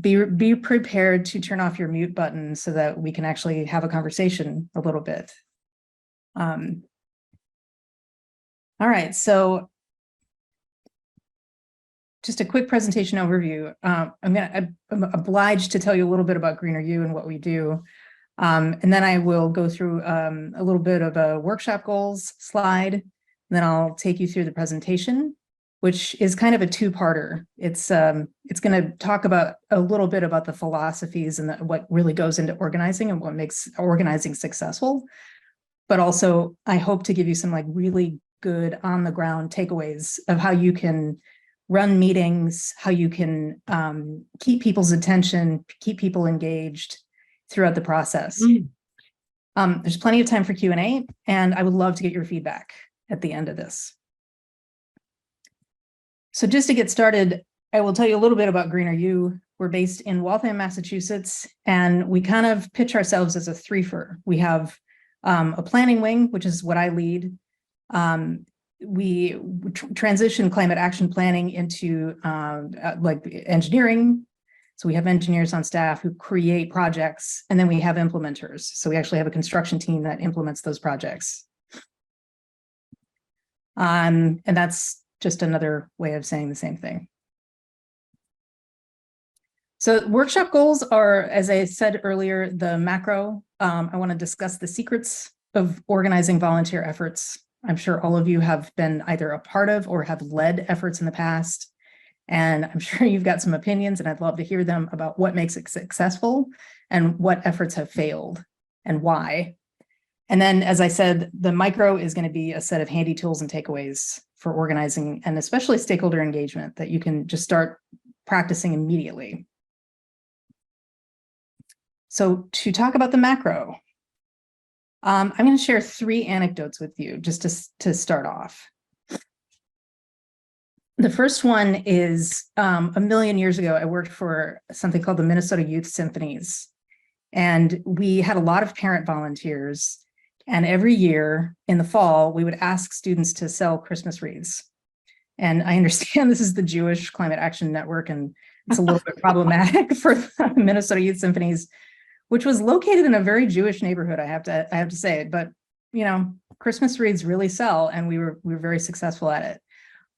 Be prepared to turn off your mute button so that we can actually have a conversation a little bit. All right, so just a quick presentation overview. I'm obliged to tell you a little bit about GreenerU and what we do. And then I will go through a little bit of a workshop goals slide. And then I'll take you through the presentation, which is kind of a two-parter. It's going to talk about a little bit about the philosophies and what really goes into organizing and what makes organizing successful. But also, I hope to give you some like really good on-the-ground takeaways of how you can run meetings, how you can keep people's attention, keep people engaged throughout the process. There's plenty of time for Q&A, and I would love to get your feedback at the end of this. So just to get started, I will tell you a little bit about GreenerU. We're based in Waltham, Massachusetts, and we kind of pitch ourselves as a threefer. We have a planning wing, which is what I lead. We transition climate action planning into like engineering. So we have engineers on staff who create projects, and then we have implementers. So we actually have a construction team that implements those projects. And that's just another way of saying the same thing. So workshop goals are, as I said earlier, the macro. I want to discuss the secrets of organizing volunteer efforts. I'm sure all of you have been either a part of or have led efforts in the past. And I'm sure you've got some opinions, and I'd love to hear them about what makes it successful and what efforts have failed and why. And then, as I said, the micro is going to be a set of handy tools and takeaways for organizing, and especially stakeholder engagement, that you can just start practicing immediately. So to talk about the macro, I'm going to share 3 anecdotes with you just to start off. The first one is a million years ago, I worked for something called the Minnesota Youth Symphonies. And we had a lot of parent volunteers. And every year in the fall, we would ask students to sell Christmas wreaths. And I understand this is the Jewish Climate Action Network, and it's a little bit problematic for the Minnesota Youth Symphonies, which was located in a very Jewish neighborhood, I have to say it. But you know, Christmas wreaths really sell, and we were very successful at it.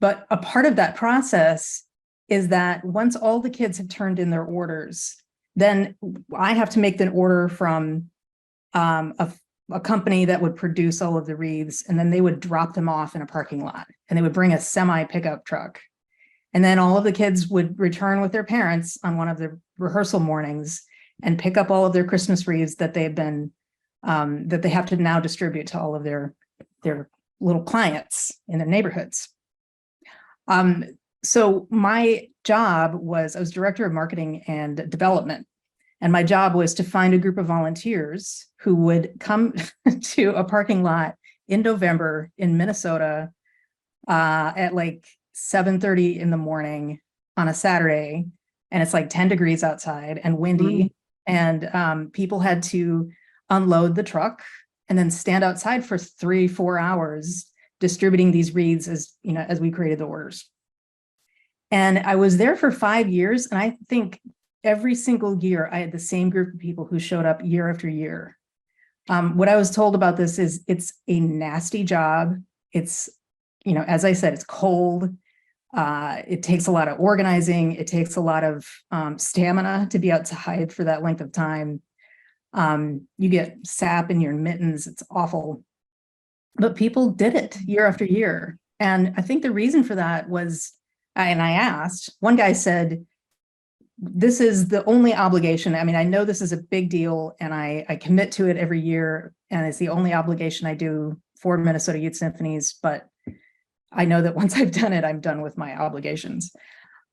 But a part of that process is that once all the kids have turned in their orders, then I have to make the order from a company that would produce all of the wreaths, and then they would drop them off in a parking lot, and they would bring a semi pickup truck. And then all of the kids would return with their parents on one of the rehearsal mornings and pick up all of their Christmas wreaths that they've been, that they have to now distribute to all of their little clients in their neighborhoods. So my job was, I was director of marketing and development. And my job was to find a group of volunteers who would come to a parking lot in November in Minnesota at like 7:30 in the morning on a Saturday. And it's like 10 degrees outside and windy. And people had to unload the truck and then stand outside for 3-4 hours distributing these wreaths as we created the orders. And I was there for 5 years, and I think every single year I had the same group of people who showed up year after year. What I was told about this is it's a nasty job. It's, as I said, it's cold. It takes a lot of organizing. It takes a lot of stamina to be outside for that length of time. You get sap in your mittens. It's awful. But people did it year after year. And I think the reason for that was, and I asked, one guy said, this is the only obligation. I mean, I know this is a big deal, and I commit to it every year, and it's the only obligation I do for Minnesota Youth Symphonies, but I know that once I've done it, I'm done with my obligations.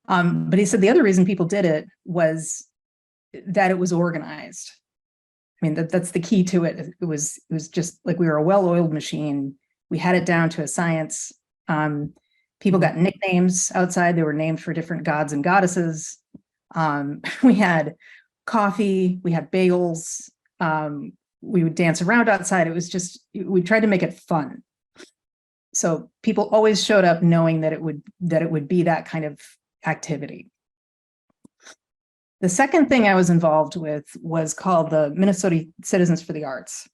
But he said the other reason people did it was that it was organized. I mean, that's the key to it. It was just like we were a well-oiled machine. We had it down to a science. People got nicknames outside. They were named for different gods and goddesses. We had coffee, we had bagels, we would dance around outside. It was just, we tried to make it fun. So people always showed up knowing that it would be that kind of activity. The second thing I was involved with was called the Minnesota Citizens for the Arts.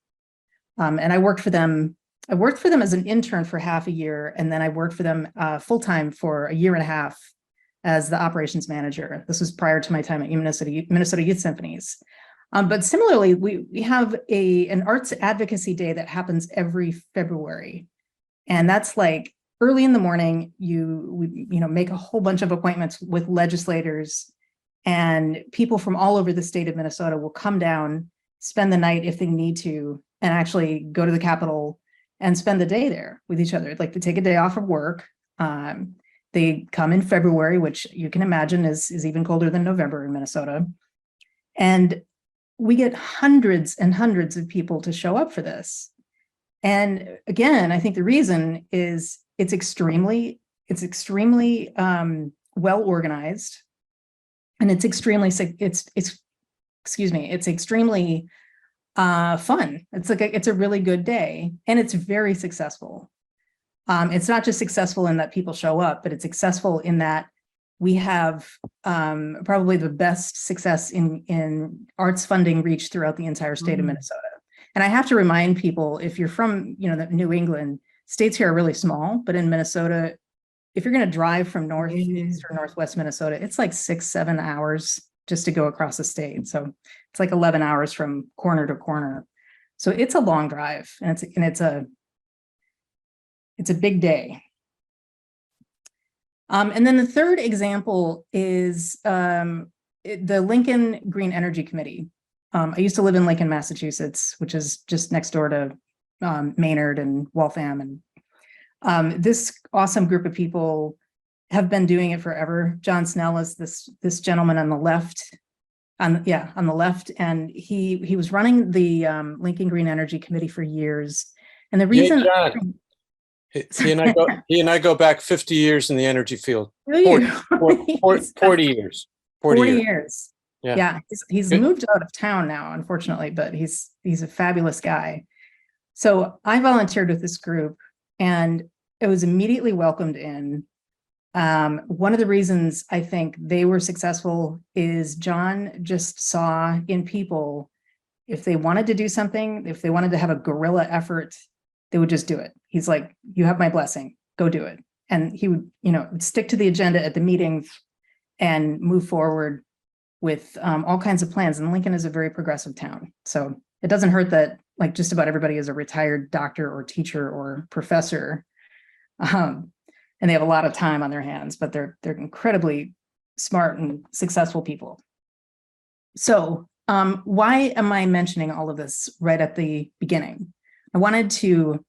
And I worked for them. I worked for them as an intern for half a year, and then I worked for them full-time for a year and a half as the operations manager. This was prior to my time at Minnesota Youth Symphonies. But similarly, we have an arts advocacy day that happens every February. And that's like early in the morning, we make a whole bunch of appointments with legislators, and people from all over the state of Minnesota will come down, spend the night if they need to, and actually go to the Capitol and spend the day there with each other. Like, they take a day off of work. They come in February, which you can imagine is even colder than November in Minnesota. And we get hundreds and hundreds of people to show up for this. And again, I think the reason is it's extremely well organized, and it's extremely fun. It's a really good day, and it's very successful. It's not just successful in that people show up, but it's successful in that we have probably the best success in arts funding reach throughout the entire state of Minnesota. And I have to remind people, if you're from New England, states here are really small, but in Minnesota, if you're going to drive from northeast or northwest Minnesota, it's like 6-7 hours just to go across the state. So it's like 11 hours from corner to corner. So it's a long drive, and it's a big day. And then the third example is the Lincoln Green Energy Committee. I used to live in Lincoln, Massachusetts, which is just next door to Maynard and Waltham. And this awesome group of people have been doing it forever. John Snell is this gentleman on the left, on the left, and he was running the Lincoln Green Energy Committee for years. And the reason, yeah, John, he and I go back 50 years in the energy field. 40 years. 40 years. Yeah, he's moved out of town now, unfortunately, but he's a fabulous guy. So I volunteered with this group, and it was immediately welcomed in. One of the reasons I think they were successful is John just saw in people, if they wanted to do something, if they wanted to have a guerrilla effort, they would just do it. He's like, you have my blessing, go do it. And he would, stick to the agenda at the meetings and move forward with all kinds of plans. And Lincoln is a very progressive town. So it doesn't hurt that like just about everybody is a retired doctor or teacher or professor. And they have a lot of time on their hands, but they're incredibly smart and successful people. So why am I mentioning all of this right at the beginning? I wanted to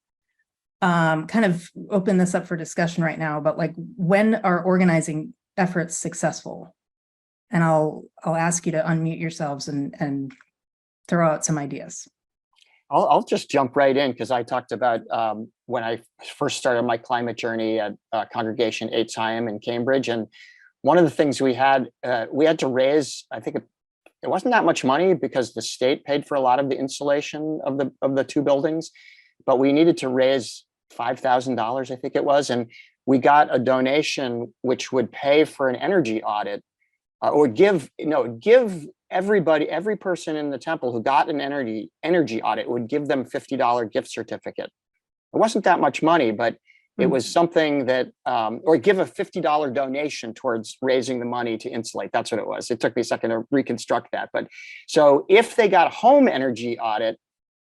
kind of open this up for discussion right now, but like, when are organizing efforts successful? And I'll ask you to unmute yourselves and throw out some ideas. I'll just jump right in, because I talked about when I first started my climate journey at Congregation 8 Siam in Cambridge. And one of the things we had to raise, I think it wasn't that much money because the state paid for a lot of the insulation of the two buildings, but we needed to raise $5,000, I think it was. And we got a donation which would pay for an energy audit, or give everybody, every person in the temple who got an energy audit would give them $50 gift certificate. It wasn't that much money, but it was something that, or give a $50 donation towards raising the money to insulate. That's what it was. It took me a second to reconstruct that. But so if they got a home energy audit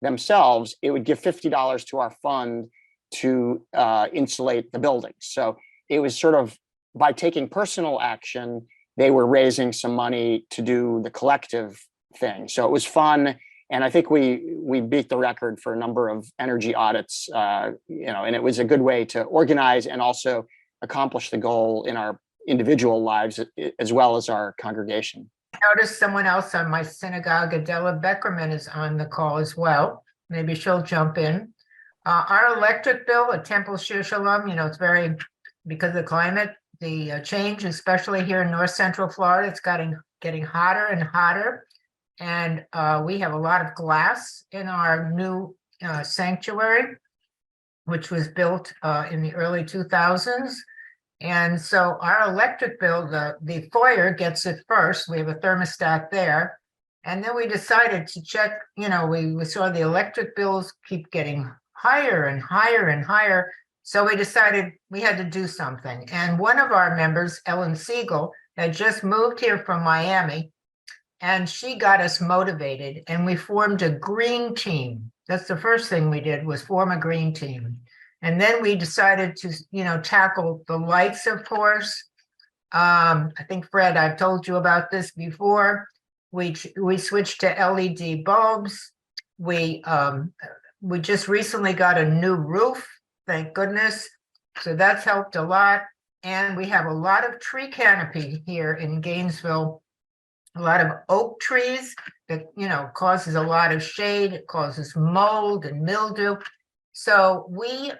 themselves, it would give $50 to our fund to insulate the buildings. So it was sort of, by taking personal action, they were raising some money to do the collective thing. So it was fun. And I think we beat the record for a number of energy audits, and it was a good way to organize and also accomplish the goal in our individual lives as well as our congregation. I noticed someone else on my synagogue, Adela Beckerman, is on the call as well. Maybe she'll jump in. Our electric bill at Temple Shir Shalom, it's very, because of the climate, the change, especially here in North Central Florida, it's getting hotter and hotter. And we have a lot of glass in our new sanctuary, which was built in the early 2000s. And so our electric bill, the foyer gets it first. We have a thermostat there. And then we decided to check, we saw the electric bills keep getting higher and higher and higher. So we decided we had to do something. And one of our members, Ellen Siegel, had just moved here from Miami, and she got us motivated, and we formed a green team. That's the first thing we did, was form a green team. And then we decided to, tackle the lights, of course. I think, Fred, I've told you about this before. We switched to LED bulbs. We just recently got a new roof, thank goodness. So that's helped a lot. And we have a lot of tree canopy here in Gainesville, a lot of oak trees that, causes a lot of shade. It causes mold and mildew. So we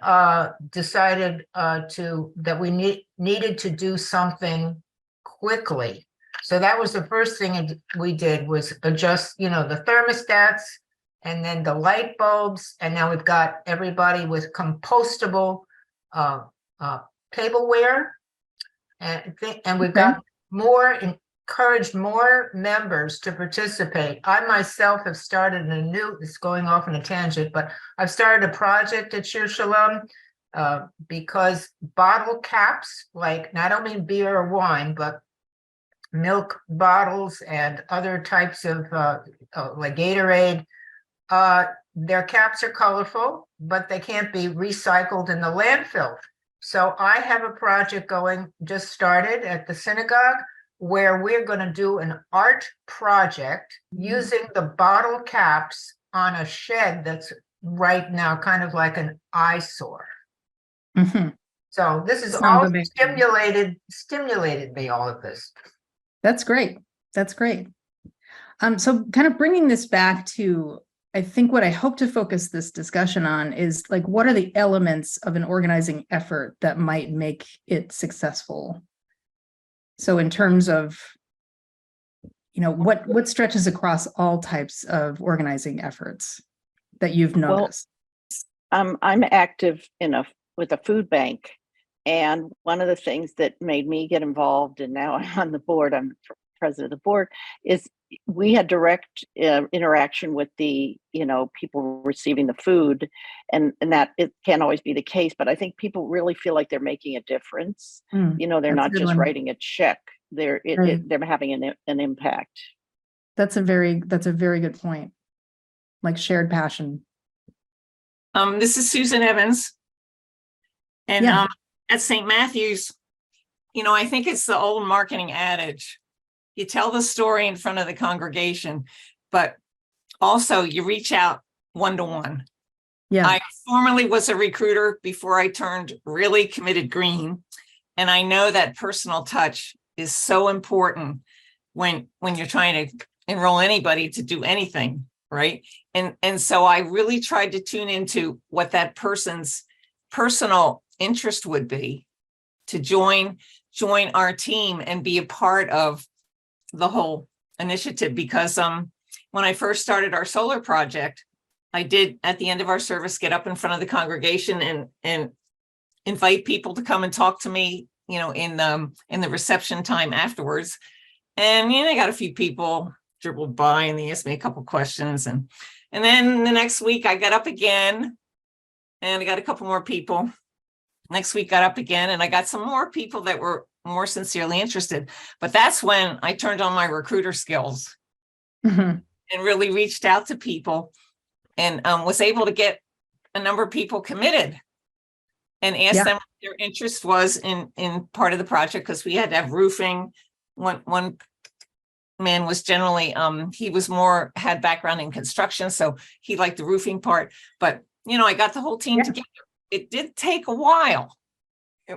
decided that we needed to do something quickly. So that was the first thing we did, was adjust, the thermostats and then the light bulbs. And now we've got everybody with compostable tableware. And we've got encouraged more members to participate. I myself have started it's going off on a tangent, but I've started a project at Shir Shalom because bottle caps, like, and I don't mean beer or wine, but milk bottles and other types of like Gatorade, their caps are colorful, but they can't be recycled in the landfill. So I have a project just started at the synagogue, where we're going to do an art project using the bottle caps on a shed that's right now kind of like an eyesore. Mm-hmm. So this is all stimulated me, all of this. That's great. That's great. So kind of bringing this back to, I think what I hope to focus this discussion on is, like, what are the elements of an organizing effort that might make it successful? So in terms of, what stretches across all types of organizing efforts that you've noticed? Well, I'm active with a food bank. And one of the things that made me get involved, and now I'm on the board, I'm president of the board, is we had direct interaction with the, people receiving the food, and that it can't always be the case, but I think people really feel like they're making a difference. They're not just writing a check. They're having an impact. That's a very good point. Like shared passion. This is Susan Evans. And at St. Matthew's, I think it's the old marketing adage. You tell the story in front of the congregation, but also you reach out one-to-one. Yeah. I formerly was a recruiter before I turned really committed green. And I know that personal touch is so important when you're trying to enroll anybody to do anything, right? And so I really tried to tune into what that person's personal interest would be to join our team and be a part of the whole initiative. Because when I first started our solar project, I did, at the end of our service, get up in front of the congregation and invite people to come and talk to me, in the reception time afterwards. And I got a few people dribbled by and they asked me a couple questions, and then the next week I got up again and I got a couple more people. Next week got up again and I got some more people that were more sincerely interested. But that's when I turned on my recruiter skills and really reached out to people and was able to get a number of people committed and asked them what their interest was in part of the project, because we had to have roofing. One man was generally, he was had background in construction, so he liked the roofing part. But, I got the whole team together. It did take a while.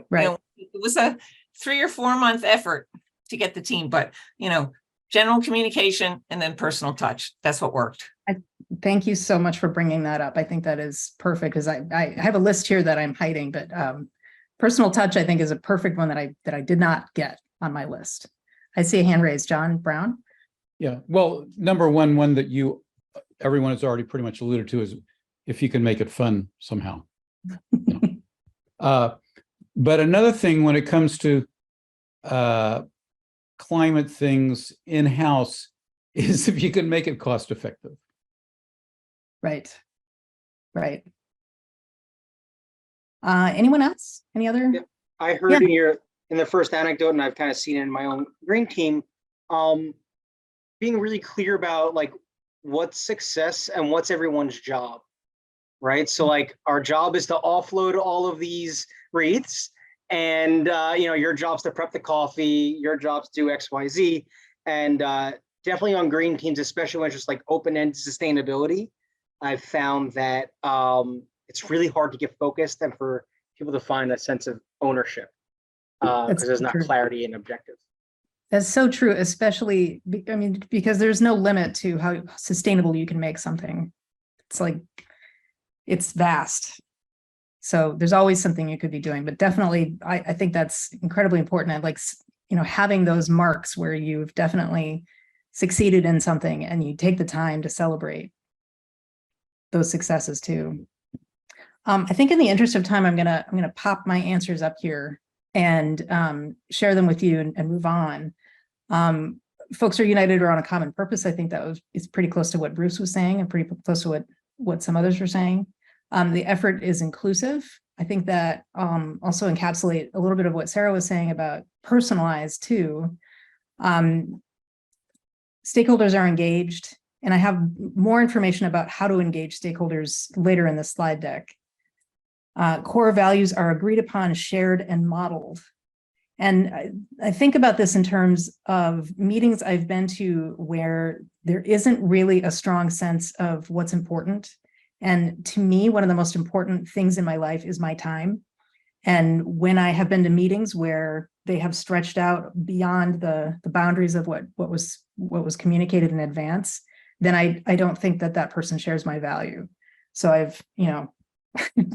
Right. It was a 3 or 4 month effort to get the team, but, general communication and then personal touch. That's what worked. Thank you so much for bringing that up. I think that is perfect, because I have a list here that I'm hiding, but personal touch, I think, is a perfect one that I did not get on my list. I see a hand raised. John Brown. Yeah, well, number one that everyone has already pretty much alluded to is if you can make it fun somehow. But another thing when it comes to climate things in-house is if you can make it cost effective. Right. Right. Anyone else? Any other? Yeah, I heard in the first anecdote, and I've kind of seen it in my own green team, being really clear about like what's success and what's everyone's job, right? So like our job is to offload all of these wreaths, and your job's to prep the coffee, your job's to do X, Y, Z, and definitely on green teams, especially when it's just like open-ended sustainability, I've found that it's really hard to get focused and for people to find a sense of ownership because there's not clarity and objectives. That's so true, especially, because there's no limit to how sustainable you can make something. It's like, it's vast. So there's always something you could be doing, but definitely, I think that's incredibly important. And like, having those marks where you've definitely succeeded in something and you take the time to celebrate those successes too. I think in the interest of time, I'm gonna pop my answers up here and share them with you and move on. Folks are united around a common purpose. I think that is pretty close to what Bruce was saying and pretty close to what some others were saying. The effort is inclusive. I think that also encapsulate a little bit of what Sarah was saying about personalized too. Stakeholders are engaged, and I have more information about how to engage stakeholders later in the slide deck. Core values are agreed upon, shared, and modeled. And I think about this in terms of meetings I've been to where there isn't really a strong sense of what's important. And to me, one of the most important things in my life is my time. And when I have been to meetings where they have stretched out beyond the boundaries of what was communicated in advance, then I don't think that person shares my value. So I've,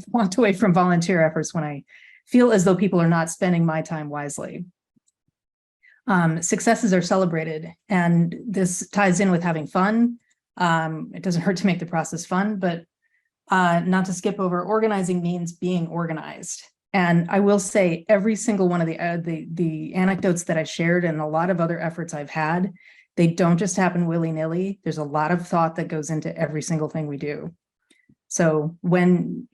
walked away from volunteer efforts when I feel as though people are not spending my time wisely. Successes are celebrated, and this ties in with having fun. It doesn't hurt to make the process fun, but not to skip over, organizing means being organized. And I will say every single one of the anecdotes that I shared and a lot of other efforts I've had, they don't just happen willy-nilly. There's a lot of thought that goes into every single thing we do. So when,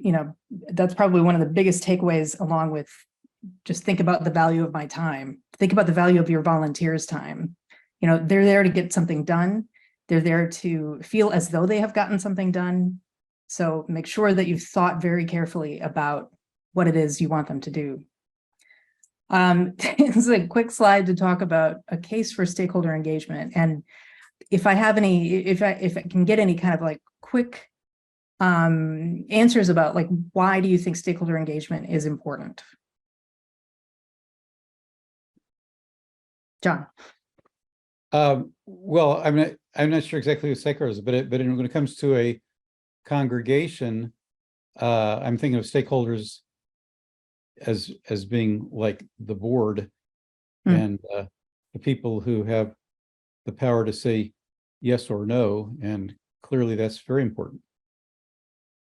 that's probably one of the biggest takeaways, along with just think about the value of my time, think about the value of your volunteers' time. They're there to get something done. They're there to feel as though they have gotten something done. So make sure that you've thought very carefully about what it is you want them to do. This is a quick slide to talk about a case for stakeholder engagement. And if I can get any kind of like quick answers about like, why do you think stakeholder engagement is important? John. Well, I'm not sure exactly what stakeholders is, but when it comes to a congregation, I'm thinking of stakeholders as being like the board and the people who have the power to say yes or no, and clearly that's very important.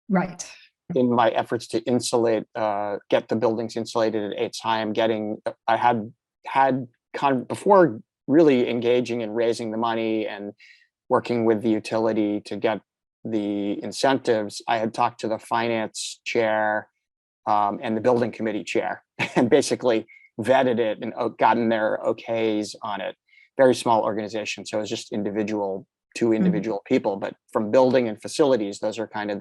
Right. In my efforts to insulate, get the buildings insulated at HIAM, I had before really engaging in raising the money and working with the utility to get the incentives, I had talked to the finance chair and the building committee chair and basically vetted it and gotten their okays on it. Very small organization, so it was just two individual people, but from building and facilities, those are kind of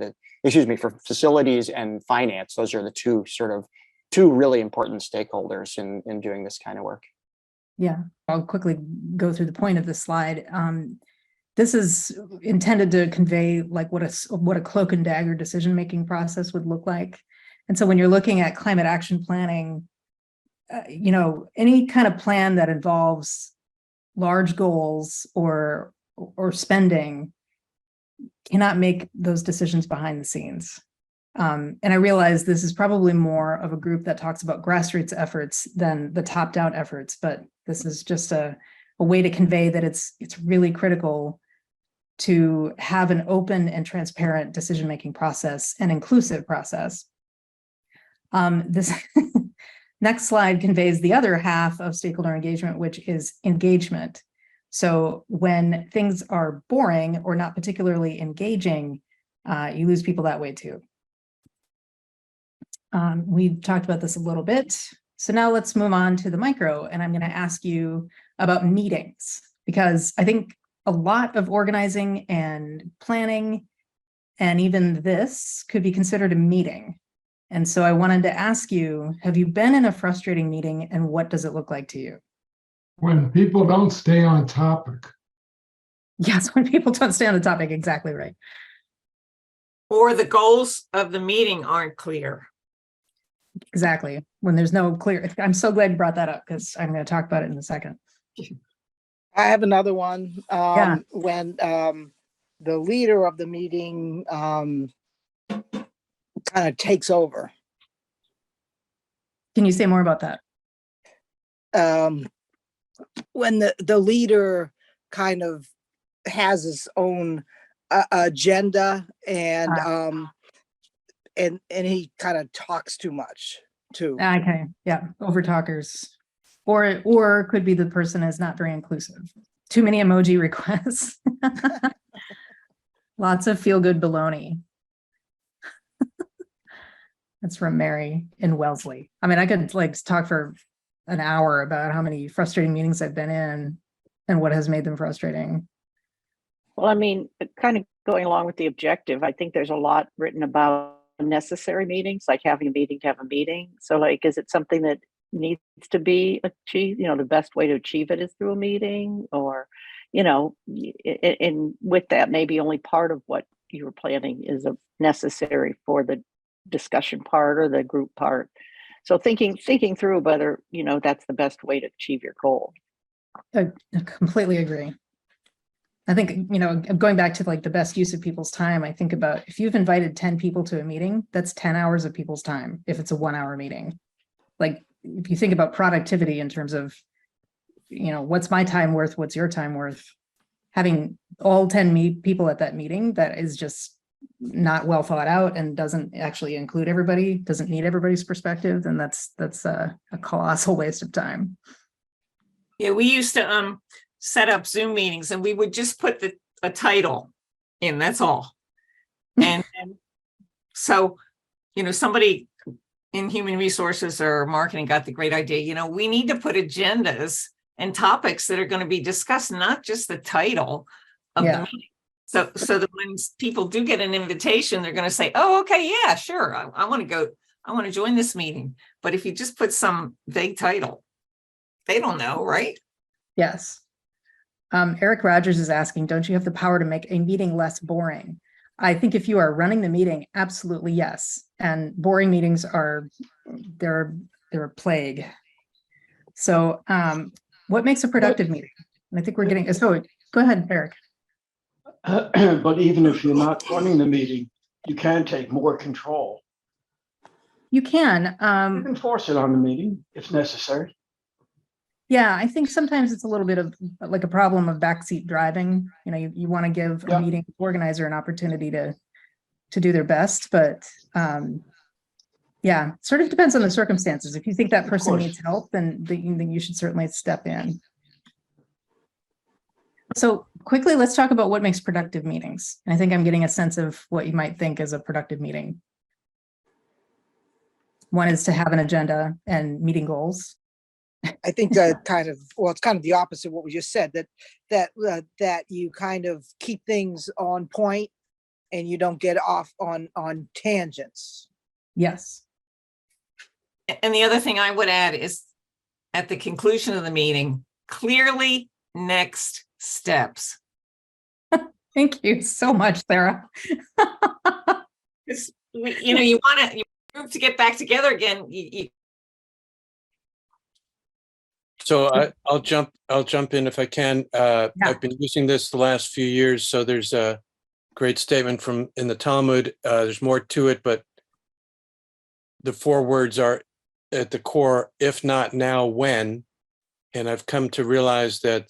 for facilities and finance, those are the two really important stakeholders in doing this kind of work. Yeah, I'll quickly go through the point of the slide. This is intended to convey like what a cloak and dagger decision-making process would look like. And so when you're looking at climate action planning, any kind of plan that involves large goals or spending cannot make those decisions behind the scenes. And I realize this is probably more of a group that talks about grassroots efforts than the top-down efforts, but this is just a way to convey that it's really critical to have an open and transparent decision-making process and inclusive process. Next slide conveys the other half of stakeholder engagement, which is engagement. So when things are boring or not particularly engaging, you lose people that way too. We've talked about this a little bit. So now let's move on to the micro, and I'm going to ask you about meetings, because I think a lot of organizing and planning and even this could be considered a meeting. And so I wanted to ask you, have you been in a frustrating meeting, and what does it look like to you? When people don't stay on topic. Yes, when people don't stay on the topic, exactly right. Or the goals of the meeting aren't clear. Exactly. When there's no clear, I'm so glad you brought that up, because I'm going to talk about it in a second. I have another one. Yeah. When the leader of the meeting kind of takes over. Can you say more about that? When the leader kind of has his own agenda, and he kind of talks too much too. Okay, yeah, over talkers, or could be the person is not very inclusive. Too many emoji requests. Lots of feel-good baloney. That's from Mary in Wellesley. I mean, I could like talk for an hour about how many frustrating meetings I've been in and what has made them frustrating. Well, I mean, kind of going along with the objective, I think there's a lot written about necessary meetings, like having a meeting to have a meeting. So like, is it something that needs to be achieved? You know, the best way to achieve it is through a meeting, or, you know, and with that, maybe only part of what you were planning is necessary for the discussion part or the group part. So thinking through whether, you know, that's the best way to achieve your goal. I completely agree. I think, you know, going back to like the best use of people's time, I think about if you've invited 10 people to a meeting, that's 10 hours of people's time if it's a 1 hour meeting. Like if you think about productivity in terms of, you know, what's my time worth, what's your time worth, having all 10 people at that meeting, that is just not well thought out and doesn't actually include everybody, doesn't need everybody's perspective, then that's a colossal waste of time. Yeah, we used to set up Zoom meetings, and we would just put a title in, that's all. And so, you know, somebody in human resources or marketing got the great idea, you know, we need to put agendas and topics that are going to be discussed, not just the title of the meeting. So that when people do get an invitation, they're going to say, oh, okay, yeah, sure. I want to go. I want to join this meeting. But if you just put some vague title, they don't know, right? Yes. Eric Rogers is asking, don't you have the power to make a meeting less boring? I think if you are running the meeting, absolutely yes. And boring meetings they're a plague. So what makes a productive meeting? And I think we're getting, so go ahead, Eric. But even if you're not running the meeting, you can take more control. You can. You can force it on the meeting if necessary. Yeah, I think sometimes it's a little bit of like a problem of backseat driving. You know, you want to give a meeting organizer an opportunity to do their best, but yeah, sort of depends on the circumstances. If you think that person needs help, then you should certainly step in. So quickly, let's talk about what makes productive meetings. I think I'm getting a sense of what you might think is a productive meeting. One is to have an agenda and meeting goals. I think it's kind of the opposite of what we just said, that you kind of keep things on point and you don't get off on tangents. Yes. And the other thing I would add is at the conclusion of the meeting, clearly next steps. Thank you so much, Sarah. You know, you want your group to get back together again. So I'll jump in if I can. I've been using this the last few years. So there's a great statement in the Talmud. There's more to it, but the 4 words are at the core: if not now, when? And I've come to realize that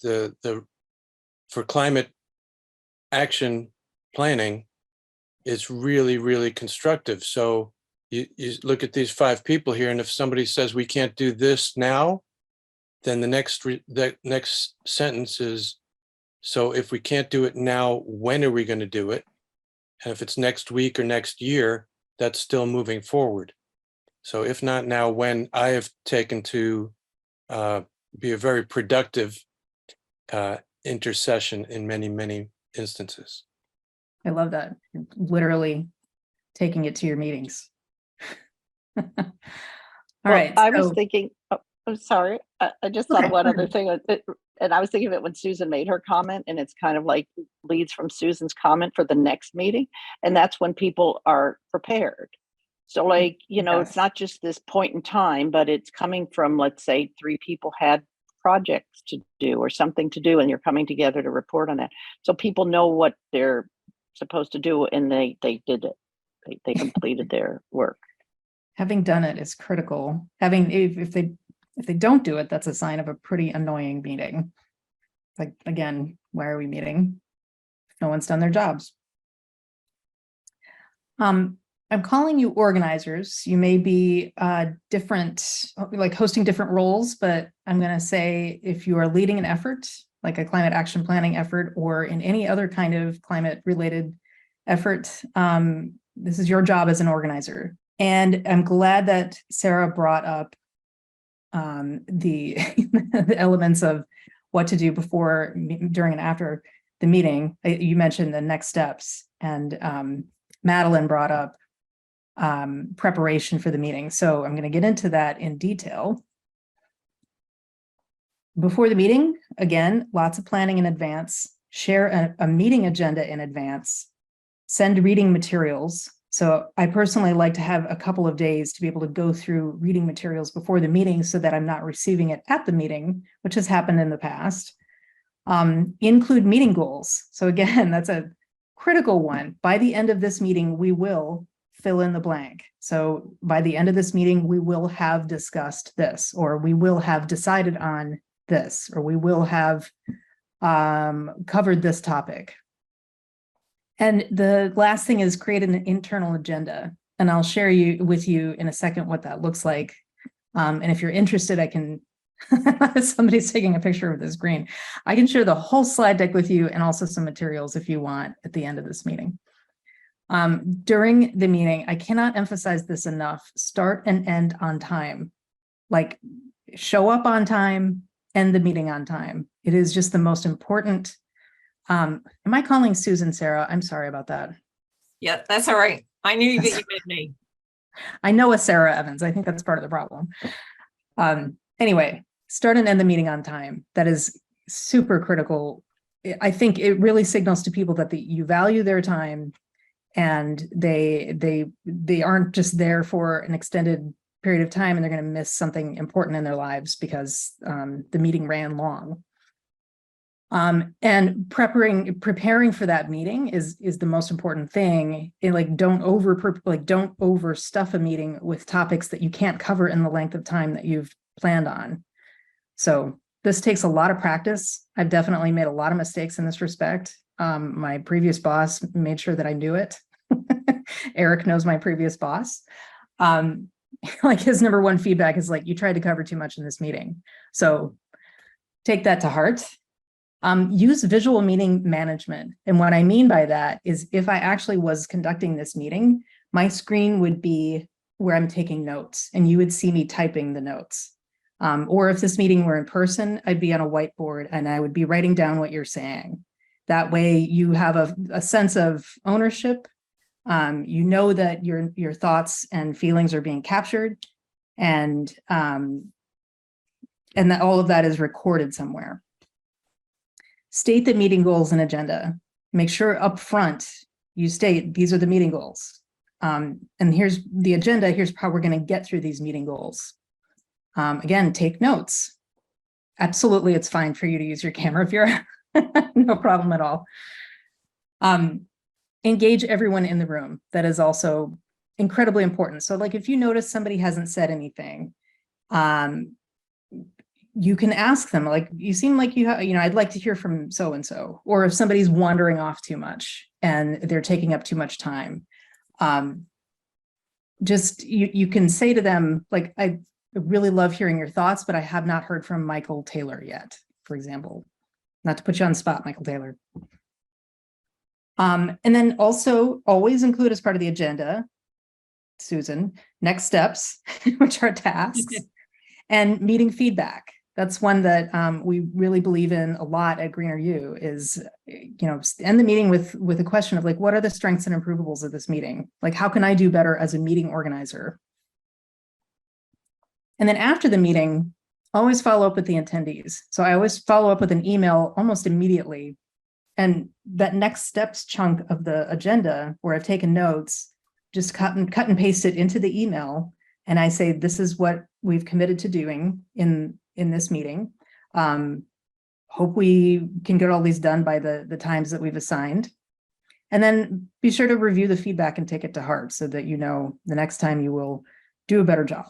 for climate action planning, it's really, really constructive. So you look at these 5 people here, and if somebody says we can't do this now, then the next sentence is, so if we can't do it now, when are we going to do it? And if it's next week or next year, that's still moving forward. So if not now, when? I have taken to be a very productive intercession in many, many instances. I love that. You're literally taking it to your meetings. All right. I was so- thinking, I'm sorry, I just thought one other thing, and I was thinking of it when Susan made her comment, and it's kind of like leads from Susan's comment for the next meeting, and that's when people are prepared. So like, Yes. it's not just this point in time, but it's coming from, let's say 3 people had projects to do or something to do, and you're coming together to report on that. So people know what they're supposed to do, and they did it. They completed their work. Having done it is critical. If they don't do it, that's a sign of a pretty annoying meeting. Like, again, why are we meeting if no one's done their jobs? I'm calling you organizers. You may be different, like hosting different roles, but I'm going to say if you are leading an effort, like a climate action planning effort, or in any other kind of climate related effort, this is your job as an organizer. And I'm glad that Sarah brought up the, the elements of what to do before, during, and after the meeting. You mentioned the next steps, and Madeline brought up preparation for the meeting. So I'm going to get into that in detail. Before the meeting, again, lots of planning in advance, share a meeting agenda in advance, send reading materials. So I personally like to have a couple of days to be able to go through reading materials before the meeting so that I'm not receiving it at the meeting, which has happened in the past. Include meeting goals. So again, that's a critical one. By the end of this meeting, we will fill in the blank. So by the end of this meeting, we will have discussed this, or we will have decided on this, or we will have covered this topic. And the last thing is create an internal agenda. And I'll share with you in a second what that looks like. And if you're interested, I can, somebody's taking a picture of this green. I can share the whole slide deck with you and also some materials if you want at the end of this meeting. During the meeting, I cannot emphasize this enough, start and end on time. Like, show up on time, end the meeting on time. It is just the most important. Am I calling Susan Sarah? I'm sorry about that. Yeah, that's all right. I knew that you meant me. I know a Sarah Evans. I think that's part of the problem. Anyway, start and end the meeting on time. That is super critical. I think it really signals to people that you value their time, and they aren't just there for an extended period of time and they're going to miss something important in their lives because the meeting ran long. And preparing for that meeting is the most important thing. Don't overstuff a meeting with topics that you can't cover in the length of time that you've planned on. So this takes a lot of practice. I've definitely made a lot of mistakes in this respect. My previous boss made sure that I knew it. Eric knows my previous boss. Like, his number one feedback is like, you tried to cover too much in this meeting. So take that to heart. Use visual meeting management. And what I mean by that is, if I actually was conducting this meeting, my screen would be where I'm taking notes and you would see me typing the notes. Or if this meeting were in person, I'd be on a whiteboard and I would be writing down what you're saying. That way you have a sense of ownership. You know that your thoughts and feelings are being captured, and that all of that is recorded somewhere. State the meeting goals and agenda. Make sure up front you state these are the meeting goals. And here's the agenda. Here's how we're going to get through these meeting goals. Again, take notes. Absolutely, it's fine for you to use your camera if you're no problem at all. Engage everyone in the room. That is also incredibly important. So like, if you notice somebody hasn't said anything, you can ask them, like, you seem like I'd like to hear from so-and-so, or if somebody's wandering off too much and they're taking up too much time. just, you can say to them, like, I really love hearing your thoughts, but I have not heard from Michael Taylor yet, for example. Not to put you on the spot, Michael Taylor. And then also always include as part of the agenda, Susan, next steps, which are tasks, and meeting feedback. That's one that we really believe in a lot at GreenerU is, end the meeting with a question of like, what are the strengths and improvables of this meeting? Like, how can I do better as a meeting organizer? And then after the meeting, always follow up with the attendees. So I always follow up with an email almost immediately. And that next steps chunk of the agenda where I've taken notes, just cut and paste it into the email. And I say, this is what we've committed to doing in this meeting. Hope we can get all these done by the times that we've assigned. And then be sure to review the feedback and take it to heart so that you know the next time you will do a better job.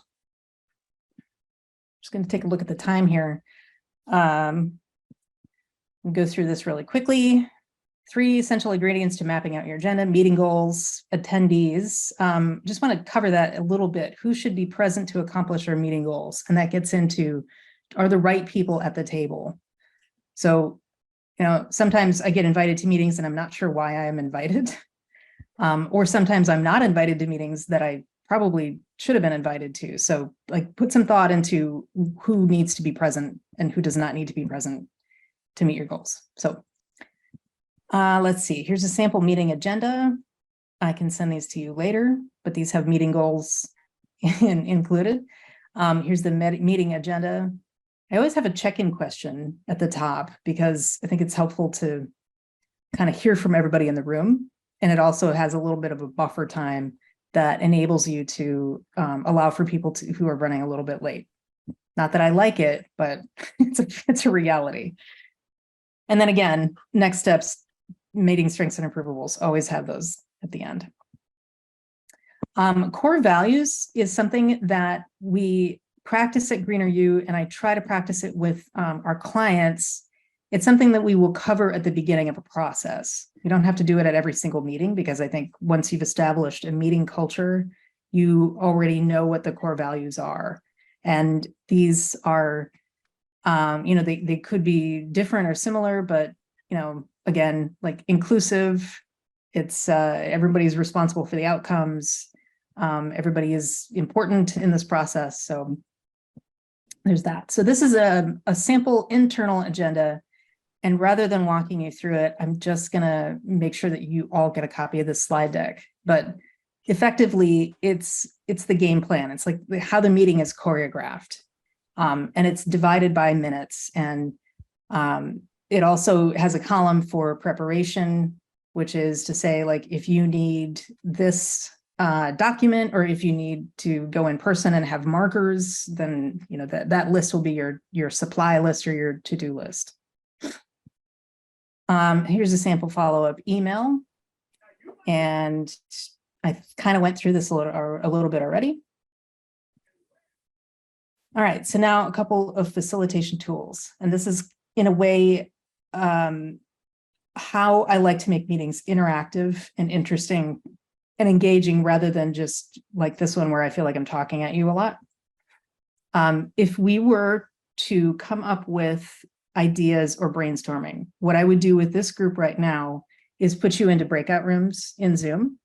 Just going to take a look at the time here. We'll go through this really quickly. 3 essential ingredients to mapping out your agenda: meeting goals, attendees. Just want to cover that a little bit. Who should be present to accomplish our meeting goals? And that gets into, are the right people at the table? So, sometimes I get invited to meetings and I'm not sure why I am invited. Or sometimes I'm not invited to meetings that I probably should have been invited to. So like put some thought into who needs to be present and who does not need to be present to meet your goals. So let's see, here's a sample meeting agenda. I can send these to you later, but these have meeting goals included. Here's the meeting agenda. I always have a check-in question at the top because I think it's helpful to kind of hear from everybody in the room. And it also has a little bit of a buffer time that enables you to allow for people who are running a little bit late. Not that I like it, but it's a reality. And then again, next steps, meeting strengths and improvables, always have those at the end. Core values is something that we practice at GreenerU, and I try to practice it with our clients. It's something that we will cover at the beginning of a process. You don't have to do it at every single meeting because I think once you've established a meeting culture, you already know what the core values are. And these are, they could be different or similar, but, again, like inclusive, it's everybody's responsible for the outcomes. Everybody is important in this process. So there's that. So this is a sample internal agenda. And rather than walking you through it, I'm just going to make sure that you all get a copy of this slide deck. But effectively, it's the game plan. It's like how the meeting is choreographed. And it's divided by minutes. And it also has a column for preparation, which is to say, like, if you need this document, or if you need to go in person and have markers, then that list will be your supply list or your to-do list. Here's a sample follow-up email, and I kind of went through this a little bit already. All right, so now a couple of facilitation tools, and this is in a way how I like to make meetings interactive and interesting and engaging rather than just like this one where I feel like I'm talking at you a lot. If we were to come up with ideas or brainstorming, what I would do with this group right now is put you into breakout rooms in Zoom,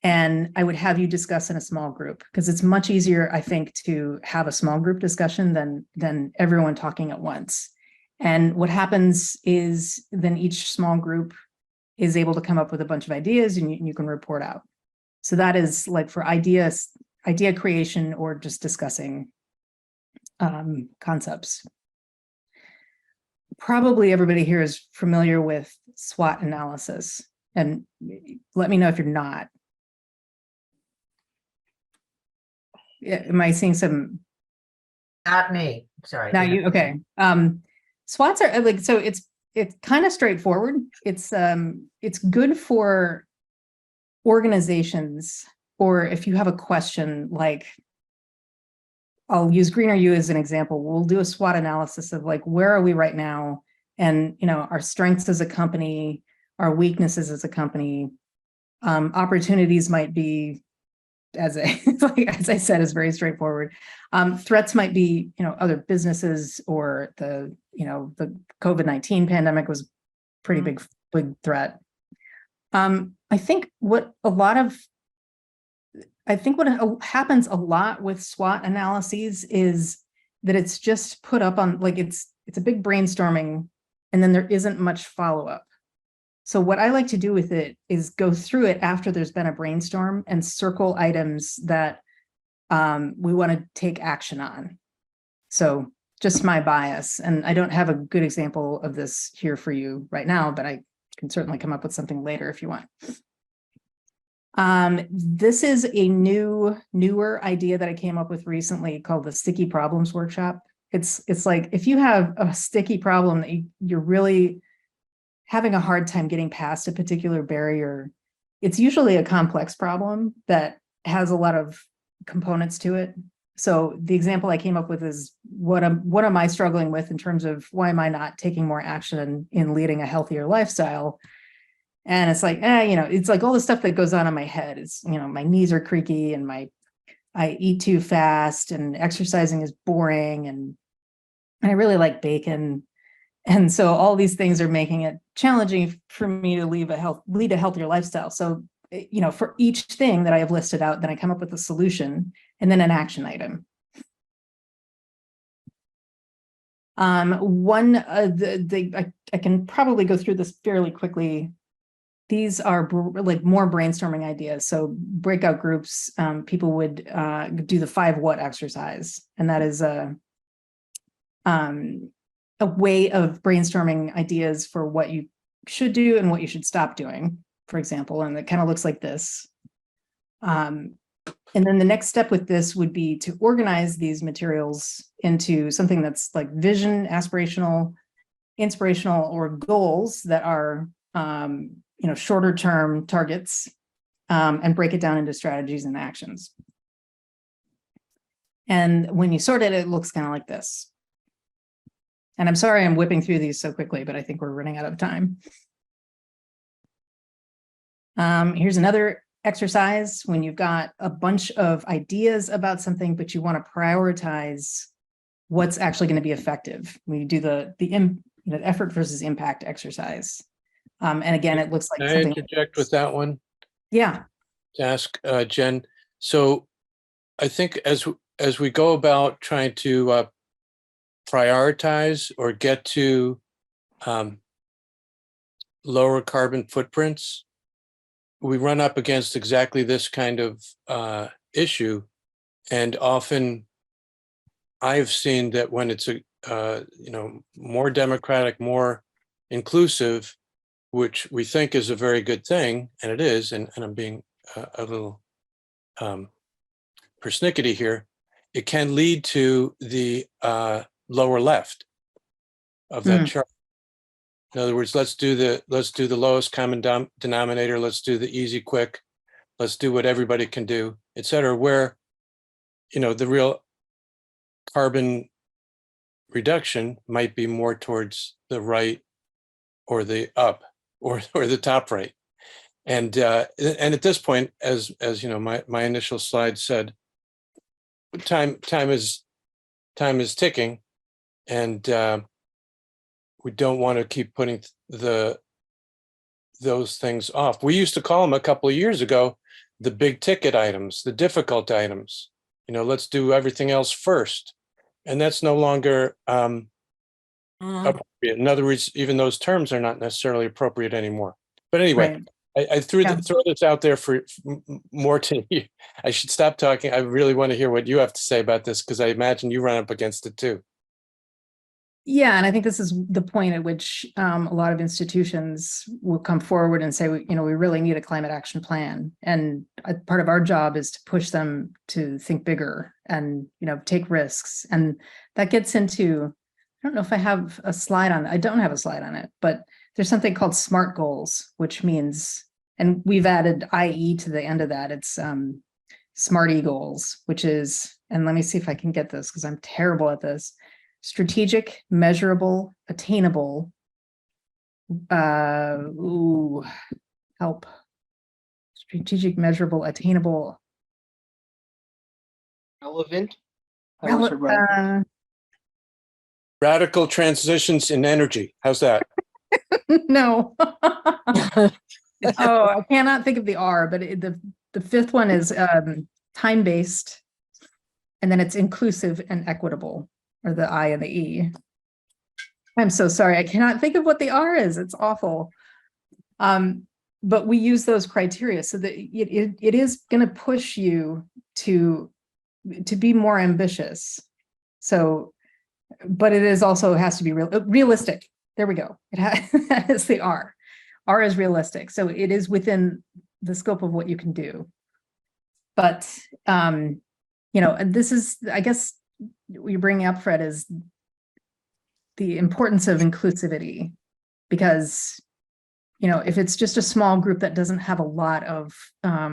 and I would have you discuss in a small group because it's much easier, I think, to have a small group discussion than everyone talking at once. And what happens is then each small group is able to come up with a bunch of ideas and you can report out. So that is like for idea creation or just discussing concepts. Probably everybody here is familiar with SWOT analysis, and let me know if you're not. Am I seeing some? Not me, sorry. Now you, okay. SWOTs are like, so it's kind of straightforward. It's good for organizations, or if you have a question, like I'll use GreenerU as an example. We'll do a SWOT analysis of like, where are we right now? And, our strengths as a company, our weaknesses as a company, opportunities might be as I said, is very straightforward. Threats might be, other businesses, or the COVID-19 pandemic was a pretty big threat. I think what happens a lot with SWOT analyses is that it's just put up on, like, it's a big brainstorming, and then there isn't much follow-up. So what I like to do with it is go through it after there's been a brainstorm and circle items that we want to take action on. So just my bias, and I don't have a good example of this here for you right now, but I can certainly come up with something later if you want. This is a newer idea that I came up with recently called the Sticky Problems Workshop. It's like, if you have a sticky problem that you're really having a hard time getting past a particular barrier, it's usually a complex problem that has a lot of components to it. So the example I came up with is, what am I struggling with in terms of why am I not taking more action in leading a healthier lifestyle? And it's like, it's like all the stuff that goes on in my head. It's, my knees are creaky, and I eat too fast, and exercising is boring, and I really like bacon. And so all these things are making it challenging for me to lead a healthier lifestyle. So, for each thing that I have listed out, then I come up with a solution and then an action item. I can probably go through this fairly quickly. These are like more brainstorming ideas. So breakout groups, people would do the 5 what exercise, and that is a way of brainstorming ideas for what you should do and what you should stop doing, for example. And it kind of looks like this. And then the next step with this would be to organize these materials into something that's like vision, aspirational, inspirational, or goals that are, shorter term targets, and break it down into strategies and actions. And when you sort it, it looks kind of like this. And I'm sorry I'm whipping through these so quickly, but I think we're running out of time. Here's another exercise when you've got a bunch of ideas about something, but you want to prioritize what's actually going to be effective. We do the effort versus impact exercise. And again, it looks like Can I something. interject with that one? Yeah. To ask Jen. So I think as we go about trying to prioritize or get to lower carbon footprints, we run up against exactly this kind of issue. And often I've seen that when it's more democratic, more inclusive, which we think is a very good thing, and it is, and I'm being a little persnickety here, it can lead to the lower left of that chart. In other words, let's do the lowest common denominator. Let's do the easy, quick. Let's do what everybody can do, et cetera. Where, the real carbon reduction might be more towards the right, or the up, or the top right. And at this point, as my initial slide said, time is ticking, and we don't want to keep putting those things off. We used to call them a couple of years ago the big ticket items, the difficult items. Let's do everything else first, and that's no longer appropriate. In other words, even those terms are not necessarily appropriate anymore. But anyway, right. I throw this out there for more to you. I should stop talking. I really want to hear what you have to say about this, because I imagine you run up against it too. Yeah, and I think this is the point at which a lot of institutions will come forward and say, we really need a climate action plan. And part of our job is to push them to think bigger and, take risks. And that gets into, I don't know if I have a slide on it. I don't have a slide on it, but there's something called SMART goals, which means, and we've added IE to the end of that. It's SMART goals, which is, and let me see if I can get this because I'm terrible at this. Strategic, measurable, attainable. Help. Strategic, measurable, attainable. relevant. How is it relevant? Radical transitions in energy. How's that? No. Oh, I cannot think of the R, but the fifth one is time-based, and then it's inclusive and equitable, or the I and the E. I'm so sorry, I cannot think of what the R is. It's awful. But we use those criteria so that it is going to push you to be more ambitious. So, but it is also has to be realistic. There we go. That is the R. R is realistic. So it is within the scope of what you can do. But, you know, and this is, I guess, what you're bringing up, Fred, is the importance of inclusivity, because, you know, if it's just a small group that doesn't have a lot of, I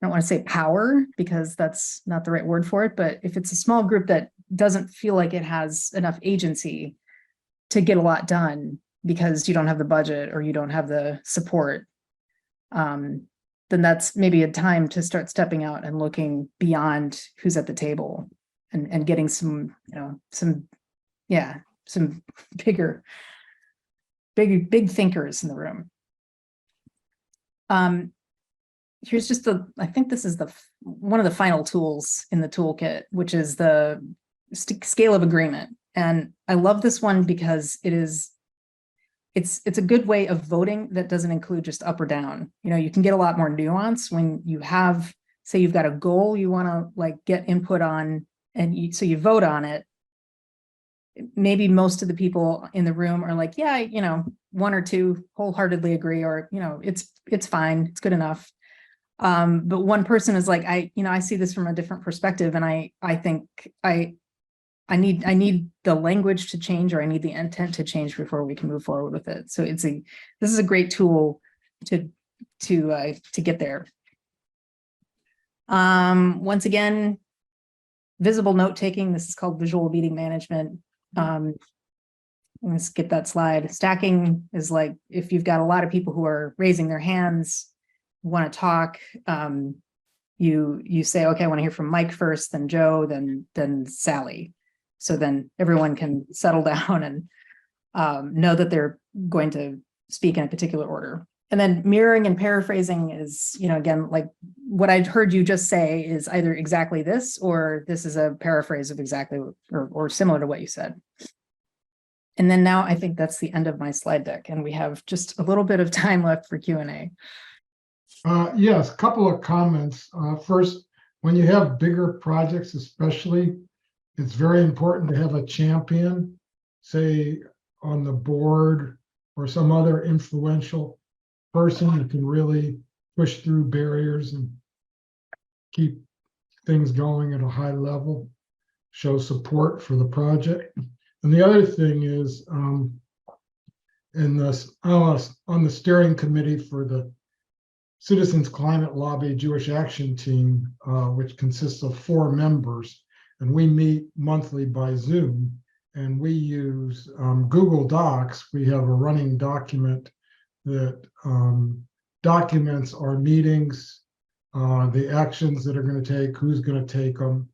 don't want to say power, because that's not the right word for it, but if it's a small group that doesn't feel like it has enough agency to get a lot done because you don't have the budget or you don't have the support, then that's maybe a time to start stepping out and looking beyond who's at the table and getting some, you know, some big thinkers in the room. Here's just I think this is one of the final tools in the toolkit, which is the scale of agreement. And I love this one because it's a good way of voting that doesn't include just up or down. You know, you can get a lot more nuance when you have, say you've got a goal you want to like get input on, and so you vote on it. Maybe most of the people in the room are like, yeah, you know, one or two wholeheartedly agree, or, you know, it's fine, it's good enough. But one person is like, I see this from a different perspective, and I think I need the language to change, or I need the intent to change before we can move forward with it. So this is a great tool to get there. Once again, visible note taking. This is called visual meeting management. Let's skip that slide. Stacking is like if you've got a lot of people who are raising their hands, want to talk. You say, okay, I want to hear from Mike first, then Joe, then Sally. So then everyone can settle down and know that they're going to speak in a particular order. And then mirroring and paraphrasing is, you know, again, like what I'd heard you just say is either exactly this, or this is a paraphrase of exactly or similar to what you said. And then now I think that's the end of my slide deck, and we have just a little bit of time left for Q&A. Yes, a couple of comments. First, when you have bigger projects, especially, it's very important to have a champion, say on the board or some other influential person who can really push through barriers and keep things going at a high level, show support for the project. And the other thing is on the steering committee for the Citizens Climate Lobby Jewish Action Team, which consists of 4 members, and we meet monthly by Zoom, and we use Google Docs. We have a running document that documents our meetings, the actions that are going to take, who's going to take them.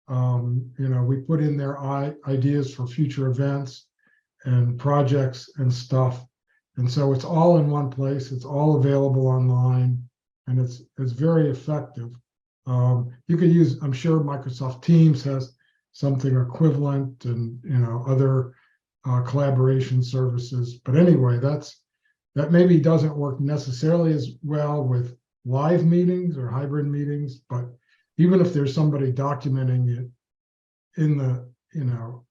You know, we put in their ideas for future events and projects and stuff. And so it's all in one place. It's all available online, and it's very effective. You could use, I'm sure Microsoft Teams has something equivalent, and you know, other collaboration services. But anyway, that maybe doesn't work necessarily as well with live meetings or hybrid meetings. But even if there's somebody documenting it in the, you know,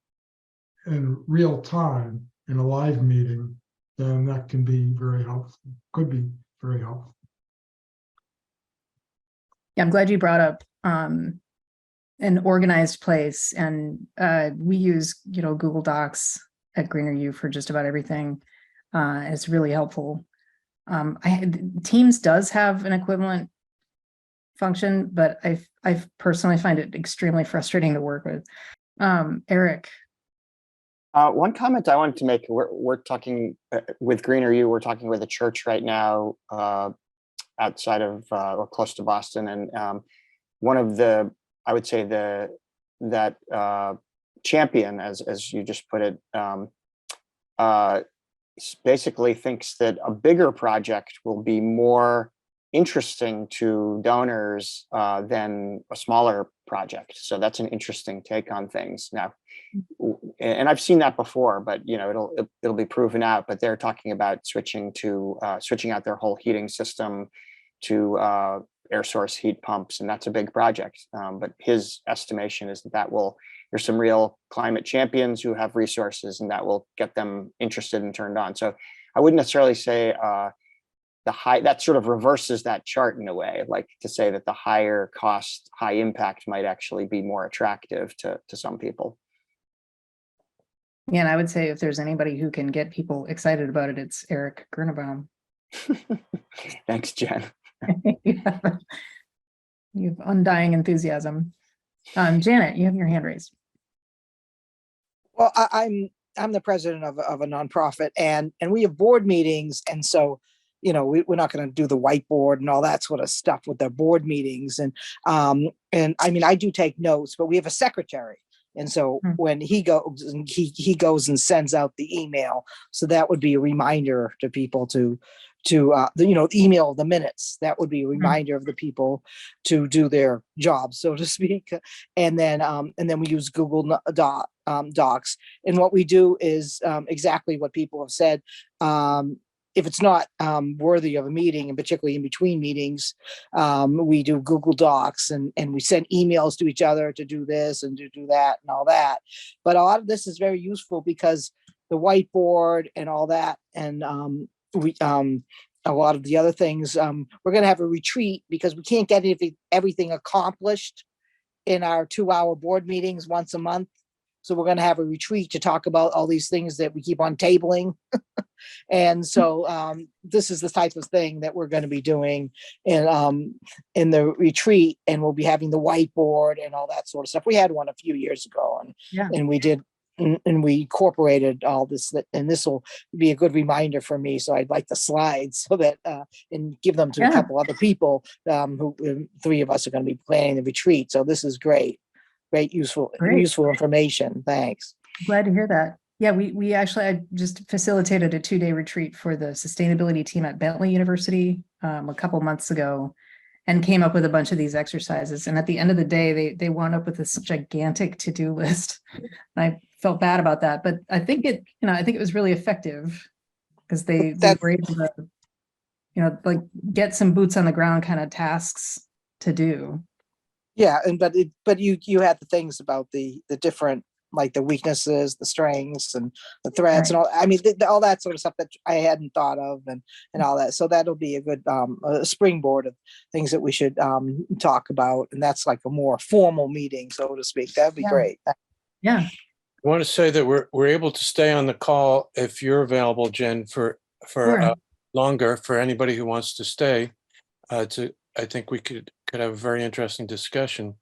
in real time in a live meeting, then that can be very helpful, could be very helpful. Yeah, I'm glad you brought up an organized place, and we use, you know, Google Docs at GreenerU for just about everything. It's really helpful. Teams does have an equivalent function, but I personally find it extremely frustrating to work with. Eric. One comment I wanted to make, we're talking with GreenerU, we're talking with a church right now outside of or close to Boston. And one of the I would say that champion, as you just put it, basically thinks that a bigger project will be more interesting to donors than a smaller project. So that's an interesting take on things. Now, and I've seen that before, but it'll be proven out. But they're talking about switching out their whole heating system to air source heat pumps, and that's a big project. But his estimation is that there's some real climate champions who have resources, and that will get them interested and turned on. So I wouldn't necessarily say that sort of reverses that chart in a way, like to say that the higher cost, high impact might actually be more attractive to some people. Yeah, and I would say if there's anybody who can get people excited about it, it's Eric Grunebaum. Thanks, Jen. You have undying enthusiasm. Janet, you have your hand raised. Well, I'm the president of a nonprofit, and we have board meetings, and so we're not going to do the whiteboard and all that sort of stuff with their board meetings, and I mean I do take notes, but we have a secretary, and so when he goes and he goes and sends out the email, so that would be a reminder to people to email the minutes. That would be a reminder of the people to do their job, so to speak. And then we use Google Docs. And what we do is exactly what people have said. If it's not worthy of a meeting, and particularly in between meetings, we do Google Docs and we send emails to each other to do this and to do that and all that. But a lot of this is very useful because the whiteboard and all that, and a lot of the other things, we're going to have a retreat because we can't get everything accomplished in our 2-hour board meetings once a month. So we're going to have a retreat to talk about all these things that we keep on tabling. And so this is the type of thing that we're going to be doing in the retreat, and we'll be having the whiteboard and all that sort of stuff. We had one a few years ago, and we did. And we incorporated all this, and this will be a good reminder for me. So I'd like the slides so that and give them to a couple other people who 3 of us are going to be planning the retreat. So this is great, useful information. Thanks. Glad to hear that. Yeah, we actually, I just facilitated a 2-day retreat for the sustainability team at Bentley University a couple months ago, and came up with a bunch of these exercises. And at the end of the day, they wound up with this gigantic to-do list. And I felt bad about that, but I think it was really effective because they were able to, like get some boots on the ground kind of tasks to do. Yeah, but you had the things about the different, like the weaknesses, the strengths, and the threats, and all. I mean, all that sort of stuff that I hadn't thought of, and all that. So that'll be a good springboard of things that we should talk about, and that's like a more formal meeting, so to speak. That'd be great. Yeah. I want to say that we're able to stay on the call if you're available, Jen, for longer. For anybody who wants to stay, I think we could have a very interesting discussion.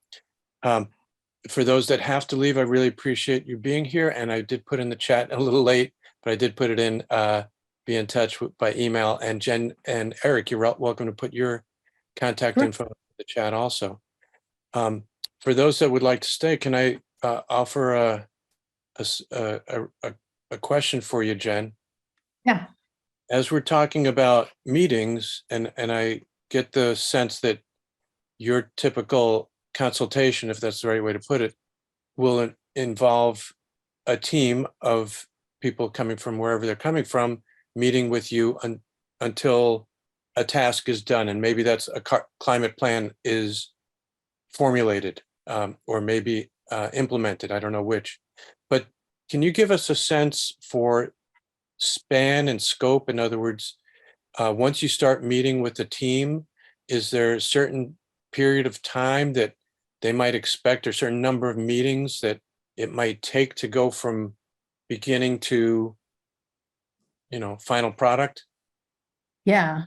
For those that have to leave, I really appreciate you being here. And I did put in the chat a little late, but I did put it in, be in touch by email. And Jen and Eric, you're welcome to put your contact info in the chat also. For those that would like to stay, can I offer a question for you, Jen? Yeah. As we're talking about meetings, and I get the sense that your typical consultation, if that's the right way to put it, will involve a team of people coming from wherever they're coming from, meeting with you until a task is done. And maybe that's a climate plan is formulated or maybe implemented. I don't know which. But can you give us a sense for span and scope? In other words, once you start meeting with the team, is there a certain period of time that they might expect, or a certain number of meetings that it might take to go from beginning to, final product? Yeah.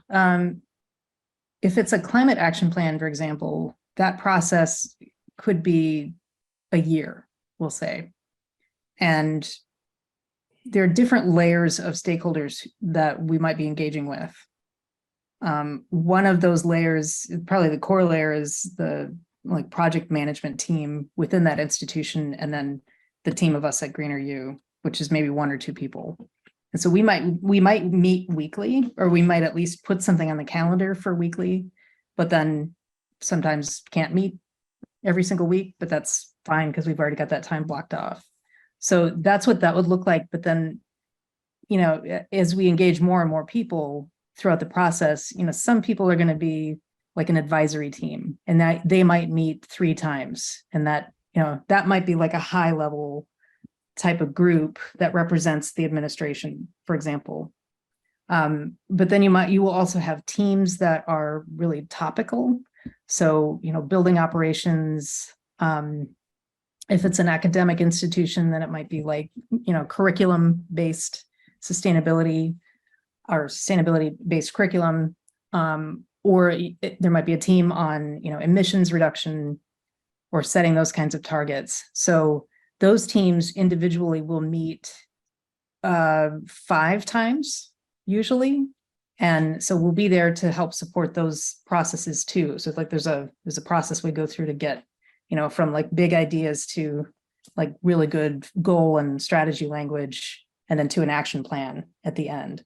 If it's a climate action plan, for example, that process could be a year, we'll say. And there are different layers of stakeholders that we might be engaging with. One of those layers, probably the core layer, is the like project management team within that institution, and then the team of us at GreenerU, which is maybe 1 or 2 people. And so we might meet weekly, or we might at least put something on the calendar for weekly, but then sometimes can't meet every single week, but that's fine because we've already got that time blocked off. So that's what that would look like. But then, you know, as we engage more and more people throughout the process, you know, some people are going to be like an advisory team, and that they might meet 3 times, and that, you know, that might be like a high level type of group that represents the administration, for example. But then you will also have teams that are really topical. So, you know, building operations, if it's an academic institution, then it might be like, you know, curriculum-based sustainability or sustainability-based curriculum, or there might be a team on, you know, emissions reduction or setting those kinds of targets. So those teams individually will meet 5 times usually. And so we'll be there to help support those processes too. So it's like there's a process we go through to get, you know, from like big ideas to like really good goal and strategy language, and then to an action plan at the end.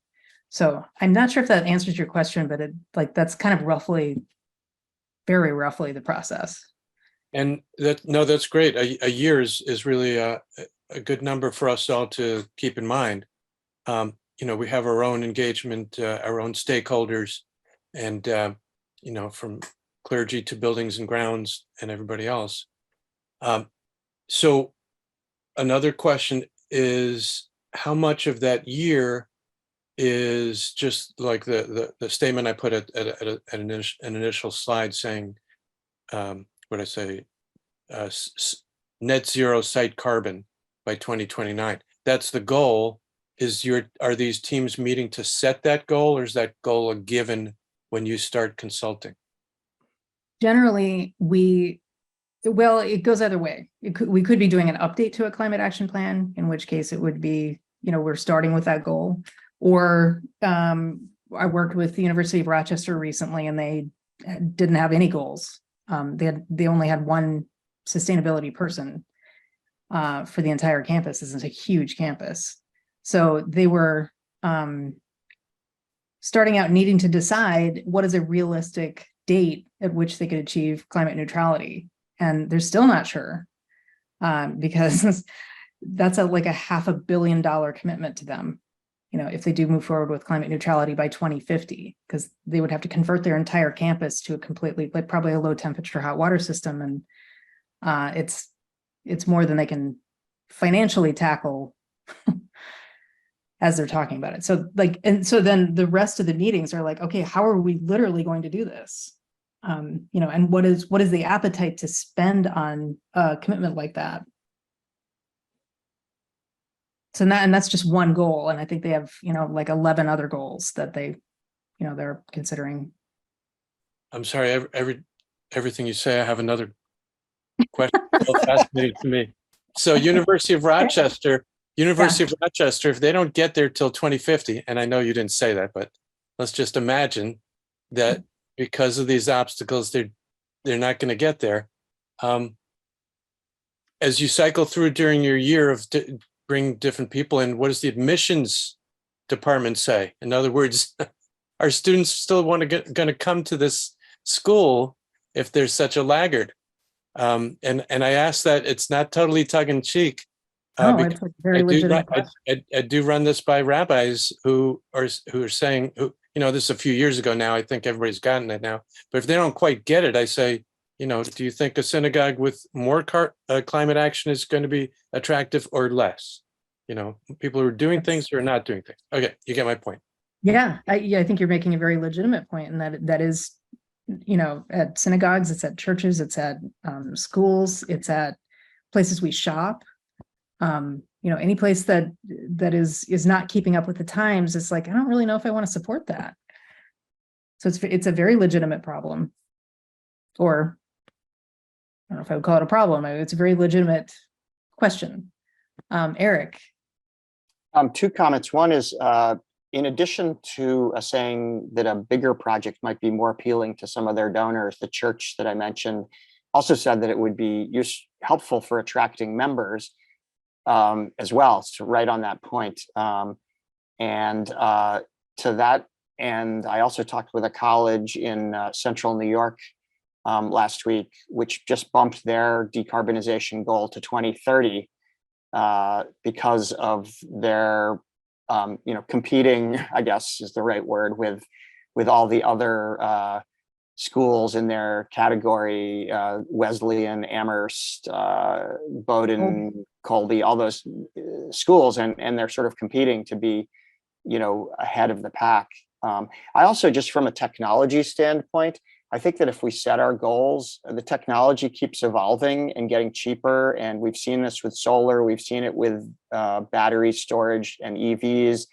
So I'm not sure if that answers your question, but that's kind of very roughly the process. And that's great. A year is really a good number for us all to keep in mind. You know, we have our own engagement, our own stakeholders, and, you know, from clergy to buildings and grounds and everybody else. So another question is, how much of that year is just like the statement I put at an initial slide saying, what I say, net zero site carbon by 2029. That's the goal. Are these teams meeting to set that goal, or is that goal a given when you start consulting? Generally, it goes either way. We could be doing an update to a climate action plan, in which case it would be, you know, we're starting with that goal. Or I worked with the University of Rochester recently, and they didn't have any goals. They only had 1 sustainability person for the entire campus. This is a huge campus. So they were starting out needing to decide what is a realistic date at which they could achieve climate neutrality. And they're still not sure, because that's like a $500 million commitment to them, you know, if they do move forward with climate neutrality by 2050, because they would have to convert their entire campus to a completely, like probably a low temperature hot water system. And it's more than they can financially tackle as they're talking about it. So like, and so then the rest of the meetings are like, okay, how are we literally going to do this? You know, and what is the appetite to spend on a commitment like that? So that's just one goal. And I think they have, you know, like 11 other goals that they, you know, they're considering. I'm sorry, everything you say, I have another question. So fascinating to me. So University of Rochester, if they don't get there till 2050, and I know you didn't say that, but let's just imagine that because of these obstacles, they're not going to get there. As you cycle through during your year of bring different people in, what does the admissions department say? In other words, are students still going to come to this school if there's such a laggard? And I ask that, it's not totally tongue-in-cheek. It's a very legitimate question. I do run this by rabbis who are saying, you know, this is a few years ago now, I think everybody's gotten it now, but if they don't quite get it, I say, you know, do you think a synagogue with more climate action is going to be attractive or less? You know, people who are doing things or not doing things. Okay, you get my point. Yeah, I think you're making a very legitimate point, and that is, you know, at synagogues, it's at churches, it's at schools, it's at places we shop. You know, any place that is not keeping up with the times, it's like, I don't really know if I want to support that. So it's a very legitimate problem, or I don't know if I would call it a problem. It's a very legitimate question. Eric. 2 comments. One is, in addition to saying that a bigger project might be more appealing to some of their donors, the church that I mentioned also said that it would be helpful for attracting members as well. So right on that point. To that end, I also talked with a college in central New York last week, which just bumped their decarbonization goal to 2030 because of their, competing, I guess is the right word, with all the other schools in their category, Wesleyan, Amherst, Bowdoin, Colby, all those schools, and they're sort of competing to be, ahead of the pack. I also, just from a technology standpoint, I think that if we set our goals, the technology keeps evolving and getting cheaper. And we've seen this with solar. We've seen it with battery storage and EVs.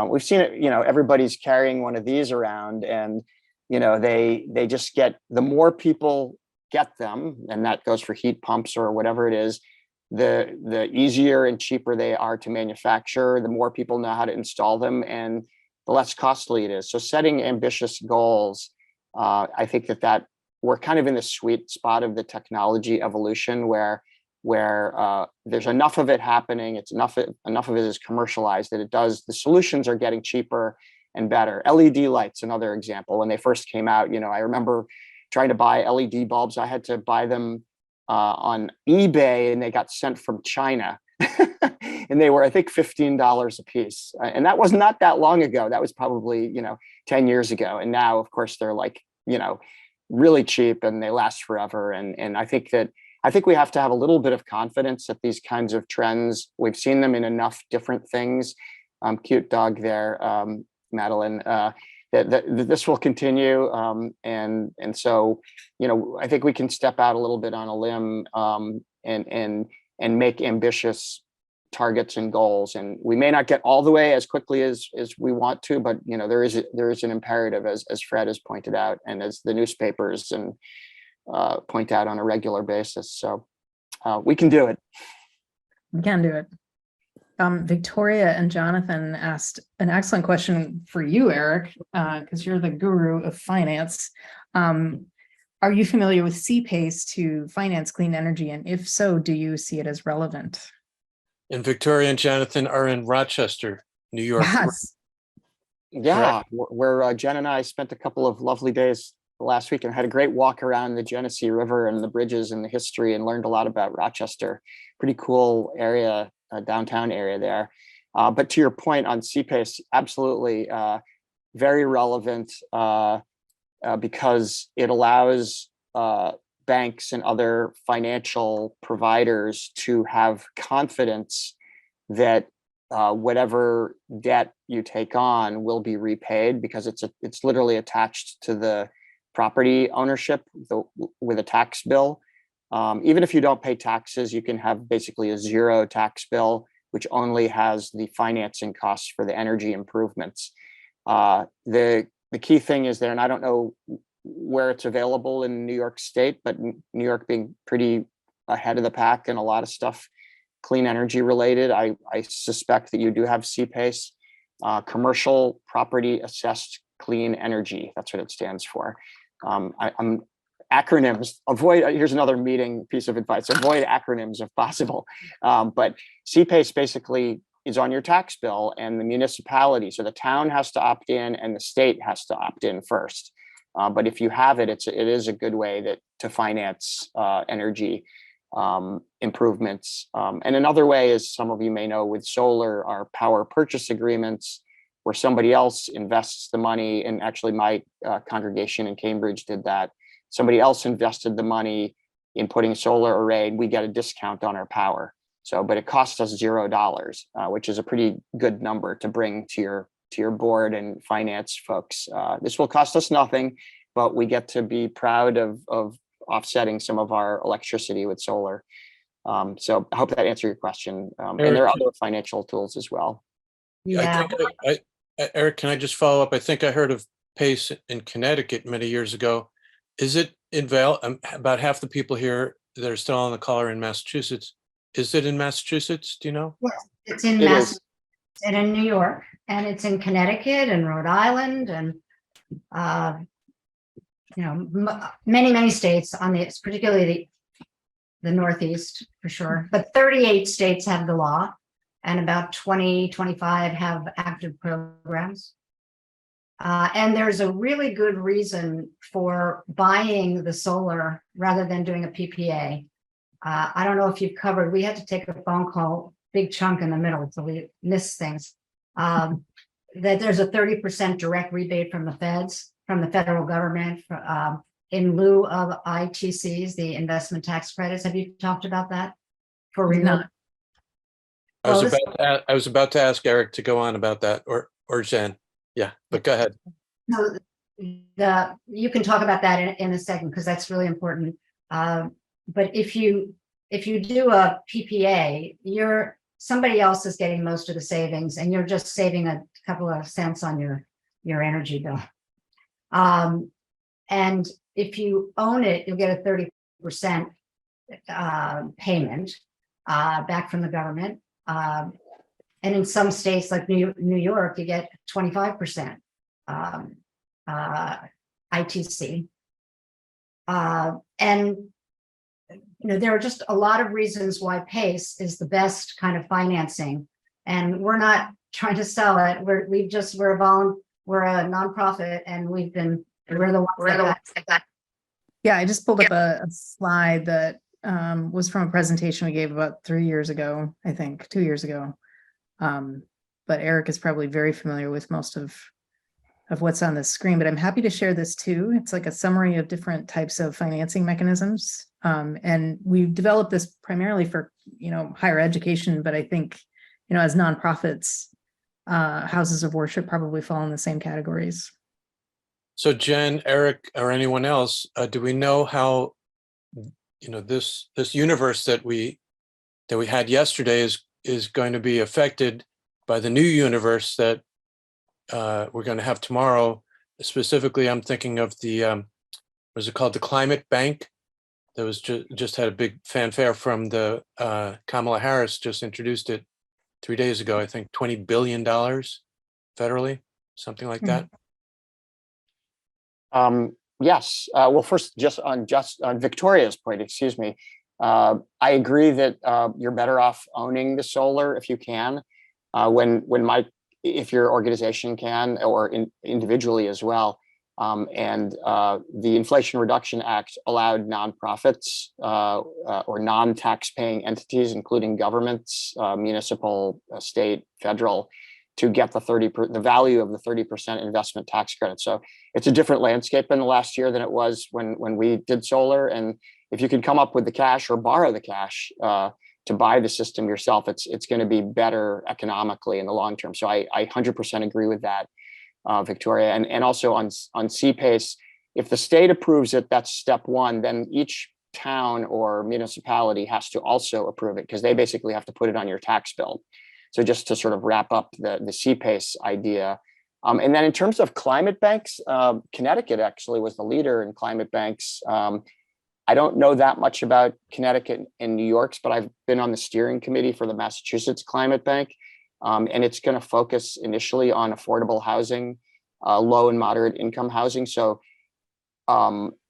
We've seen it, everybody's carrying one of these around, and, they just get, the more people get them, and that goes for heat pumps or whatever it is, the easier and cheaper they are to manufacture, the more people know how to install them, and the less costly it is. So setting ambitious goals, I think that we're kind of in the sweet spot of the technology evolution where there's enough of it happening. It's enough of it is commercialized that the solutions are getting cheaper and better. LED lights, another example. When they first came out, I remember trying to buy LED bulbs. I had to buy them on eBay, and they got sent from China. And they were, I think, $15 a piece. And that was not that long ago. That was probably, 10 years ago. And now, of course, they're like, really cheap, and they last forever. And I think we have to have a little bit of confidence that these kinds of trends, we've seen them in enough different things. Cute dog there, Madeline, that this will continue. And so, I think we can step out a little bit on a limb and make ambitious targets and goals. And we may not get all the way as quickly as we want to, but there is an imperative, as Fred has pointed out, and as the newspapers and point out on a regular basis. So we can do it. We can do it. Victoria and Jonathan asked an excellent question for you, Eric, because you're the guru of finance. Are you familiar with CPACE to finance clean energy? And if so, do you see it as relevant? And Victoria and Jonathan are in Rochester, New York. Yes. Yeah, where Jen and I spent a couple of lovely days last week and had a great walk around the Genesee River and the bridges and the history, and learned a lot about Rochester. Pretty cool area, downtown area there. But to your point on CPACE, absolutely very relevant because it allows banks and other financial providers to have confidence that whatever debt you take on will be repaid, because it's literally attached to the property ownership with a tax bill. Even if you don't pay taxes, you can have basically a zero tax bill, which only has the financing costs for the energy improvements. The key thing is there, and I don't know where it's available in New York State, but New York being pretty ahead of the pack and a lot of stuff clean energy related, I suspect that you do have CPACE, commercial property assessed clean energy. That's what it stands for. I'm acronyms, here's another meeting piece of advice, avoid acronyms if possible. But CPACE basically is on your tax bill, and the municipality, so the town has to opt in and the state has to opt in first. But if you have it, it is a good way to finance energy improvements. And another way, as some of you may know, with solar, are power purchase agreements, where somebody else invests the money. And actually my congregation in Cambridge did that. Somebody else invested the money in putting a solar array, and we get a discount on our power. So, but it costs us $0, which is a pretty good number to bring to your board and finance folks. This will cost us nothing, but we get to be proud of offsetting some of our electricity with solar. So I hope that answered your question. And there are other financial tools as well. Yeah. Eric, can I just follow up? I think I heard of PACE in Connecticut many years ago. Is it in about half the people here that are still on the call are in Massachusetts? Is it in Massachusetts? Do you know? Yes, it's in Massachusetts and in New York, and it's in Connecticut and Rhode Island and many states on the, particularly the Northeast for sure, but 38 states have the law and about 25 have active programs. And there's a really good reason for buying the solar rather than doing a PPA. I don't know if you've covered, we had to take a phone call, big chunk in the middle, so we missed things. That there's a 30% direct rebate from the feds, from the federal government, in lieu of ITCs, the investment tax credits. Have you talked about that? For renewable? I was about to ask Eric to go on about that, or Jen. Yeah, but go ahead. No, you can talk about that in a second because that's really important. But if you do a PPA, somebody else is getting most of the savings, and you're just saving a couple of cents on your energy bill. And if you own it, you'll get a 30% payment back from the government. And in some states like New York, you get 25% ITC. And there are just a lot of reasons why PACE is the best kind of financing. And we're not trying to sell it. We're a nonprofit, and we're the ones that got. Yeah, I just pulled up a slide that was from a presentation we gave about 3 years ago, I think 2 years ago. But Eric is probably very familiar with most of what's on the screen, but I'm happy to share this too. It's like a summary of different types of financing mechanisms. And we developed this primarily for, higher education, but I think, as nonprofits, houses of worship probably fall in the same categories. So Jen, Eric, or anyone else, do we know how, this universe that we had yesterday is going to be affected by the new universe that we're going to have tomorrow? Specifically, I'm thinking of the, what's it called? The Climate Bank that was just had a big fanfare from the Kamala Harris just introduced it 3 days ago. I think $20 billion federally, something like that. Yes. Well, first, just on Victoria's point, excuse me. I agree that you're better off owning the solar if you can. If your organization can, or individually as well. And the Inflation Reduction Act allowed nonprofits or non-tax-paying entities, including governments, municipal, state, federal, to get the value of the 30% investment tax credit. So it's a different landscape in the last year than it was when we did solar. And if you can come up with the cash or borrow the cash to buy the system yourself, it's going to be better economically in the long term. So I 100% agree with that, Victoria. And also on CPACE, if the state approves it, that's step one. Then each town or municipality has to also approve it, because they basically have to put it on your tax bill. So just to sort of wrap up the CPACE idea. And then in terms of climate banks, Connecticut actually was the leader in climate banks. I don't know that much about Connecticut and New York's, but I've been on the steering committee for the Massachusetts Climate Bank. And it's going to focus initially on affordable housing, low and moderate income housing. So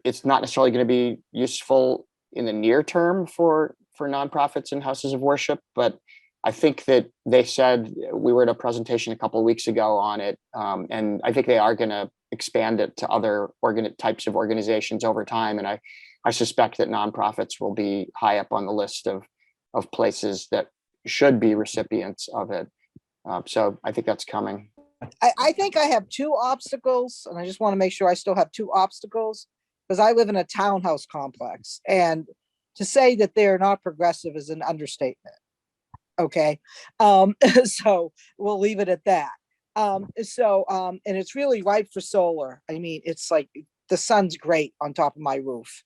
it's not necessarily going to be useful in the near term for nonprofits and houses of worship, but I think that they said, we were at a presentation a couple of weeks ago on it, and I think they are going to expand it to other types of organizations over time. And I suspect that nonprofits will be high up on the list of places that should be recipients of it. So I think that's coming. I think I have two obstacles, and I just want to make sure I still have two obstacles, because I live in a townhouse complex, and to say that they're not progressive is an understatement. Okay. So we'll leave it at that. And it's really ripe for solar. I mean, it's like the sun's great on top of my roof.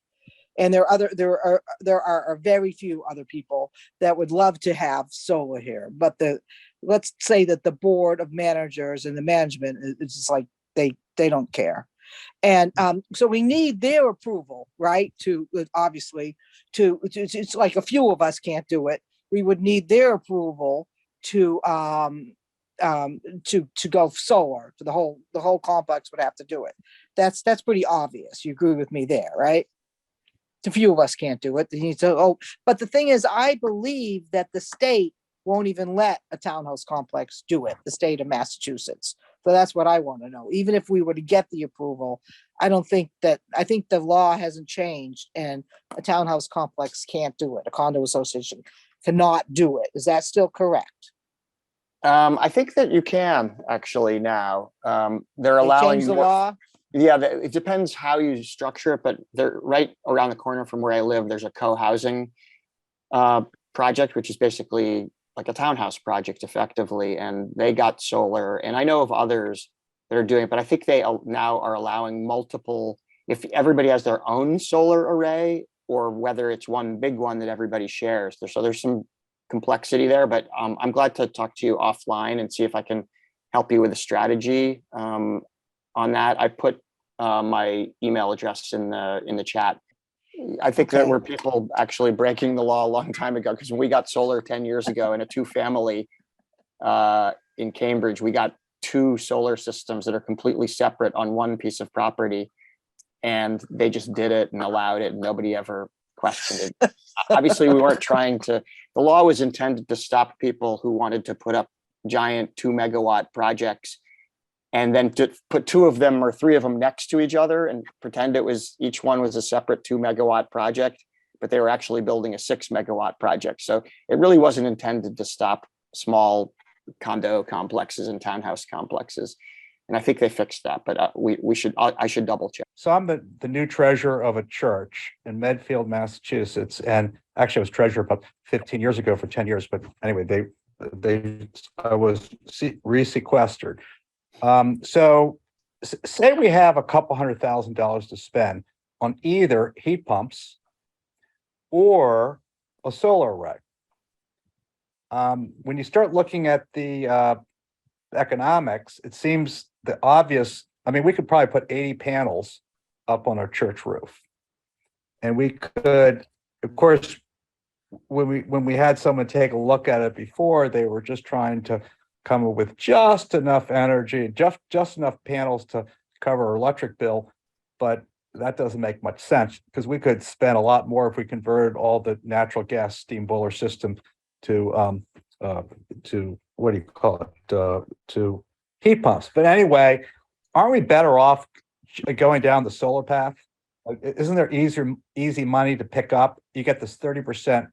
And there are very few other people that would love to have solar here. But let's say that the board of managers and the management, it's just like they don't care. And so we need their approval, right? It's like a few of us can't do it. We would need their approval to go solar. For the whole complex would have to do it. That's pretty obvious. You agree with me there, right? A few of us can't do it. But the thing is, I believe that the state won't even let a townhouse complex do it, the state of Massachusetts. So that's what I want to know. Even if we were to get the approval, I think the law hasn't changed and a townhouse complex can't do it. A condo association cannot do it. Is that still correct? I think that you can actually now. They're They allowing changed the more. law? Yeah, it depends how you structure it, but they're right around the corner from where I live. There's a co-housing project, which is basically like a townhouse project effectively, and they got solar. And I know of others that are doing it, but I think they now are allowing multiple, if everybody has their own solar array or whether it's one big one that everybody shares. So there's some complexity there, but I'm glad to talk to you offline and see if I can help you with a strategy on that. I put my email address in the chat. I think there were people actually breaking the law a long time ago, because when we got solar 10 years ago in a 2-family in Cambridge, we got 2 solar systems that are completely separate on one piece of property, and they just did it and allowed it and nobody ever questioned it. Obviously, we weren't trying to, the law was intended to stop people who wanted to put up giant 2-megawatt projects and then to put 2 of them or 3 of them next to each other and pretend it was, each one was a separate 2-megawatt project, but they were actually building a 6-megawatt project. So it really wasn't intended to stop small condo complexes and townhouse complexes. And I think they fixed that, but I should double check. So I'm the new treasurer of a church in Medfield, Massachusetts. And actually I was treasurer about 15 years ago for 10 years, but anyway, I was resequestered. So say we have a couple $100,000 to spend on either heat pumps or a solar array. When you start looking at the economics, it seems the obvious, I mean, we could probably put 80 panels up on our church roof. And we could, of course, when we had someone take a look at it before, they were just trying to come up with just enough energy, just enough panels to cover our electric bill. But that doesn't make much sense, because we could spend a lot more if we converted all the natural gas steam boiler system to what do you call it, to heat pumps. But anyway, aren't we better off going down the solar path? Isn't there easy money to pick up? You get this 30%,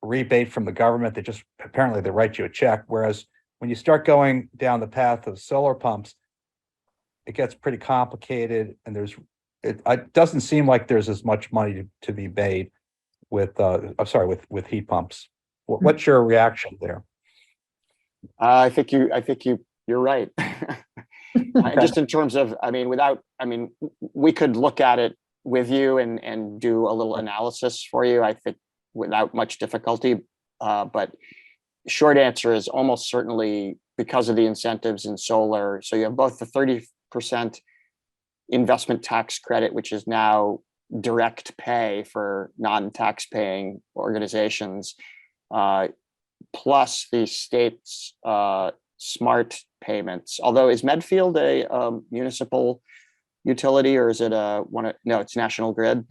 rebate from the government. They just, apparently they write you a check. Whereas when you start going down the path of solar pumps, it gets pretty complicated, and it doesn't seem like there's as much money to be made with with heat pumps. What's your reaction there? I think you're right. Just in terms of, we could look at it with you and do a little analysis for you, I think, without much difficulty. But short answer is almost certainly because of the incentives in solar. So you have both the 30% investment tax credit, which is now direct pay for non-tax paying organizations, plus the state's smart payments. Although, is Medfield a municipal utility, or is it no, it's National Grid?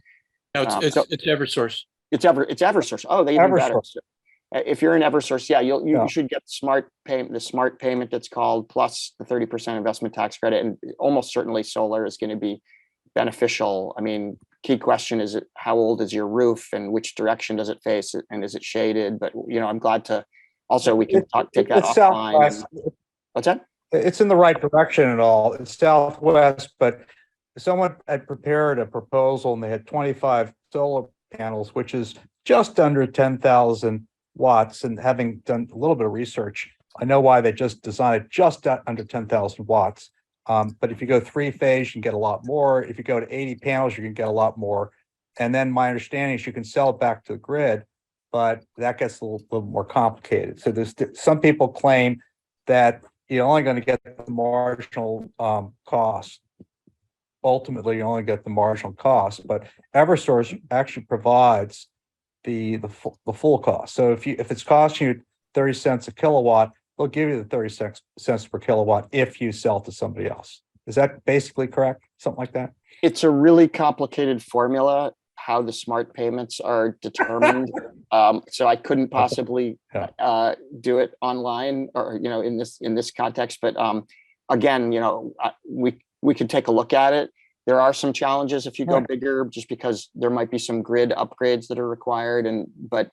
No, it's Eversource. It's Eversource. Oh, they even better. If you're in Eversource, yeah, you should get the smart payment that's called, plus the 30% investment tax credit, and almost certainly solar is going to be beneficial. I mean, key question is how old is your roof and which direction does it face, and is it shaded? But I'm glad to also, we can take that offline. What's that? It's in the right direction and all. It's southwest, but someone had prepared a proposal and they had 25 solar panels, which is just under 10,000 watts. And having done a little bit of research, I know why they just designed it just under 10,000 watts. But if you go 3-phase, you can get a lot more. If you go to 80 panels, you can get a lot more. And then my understanding is you can sell it back to the grid, but that gets a little more complicated. So there's some people claim that you're only going to get the marginal cost. Ultimately, you only get the marginal cost, but Eversource actually provides the full cost. So if it's costing you 30 cents a kilowatt, they'll give you the 30 cents per kilowatt if you sell to somebody else. Is that basically correct? Something like that? It's a really complicated formula, how the smart payments are determined. So I couldn't possibly do it online or, you know, in this context. But again, you know, we could take a look at it. There are some challenges if you go bigger, just because there might be some grid upgrades that are required. But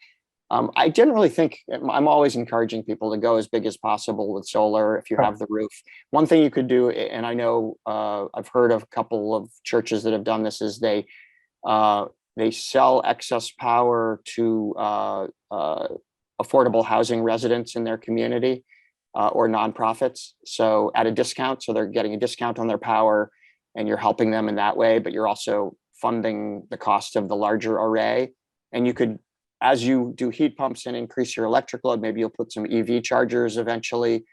I generally think I'm always encouraging people to go as big as possible with solar if you have the roof. One thing you could do, and I know I've heard of a couple of churches that have done this, is they sell excess power to affordable housing residents in their community or nonprofits. So at a discount, so they're getting a discount on their power, and you're helping them in that way, but you're also funding the cost of the larger array. And you could, as you do heat pumps and increase your electric load, maybe you'll put some EV chargers eventually.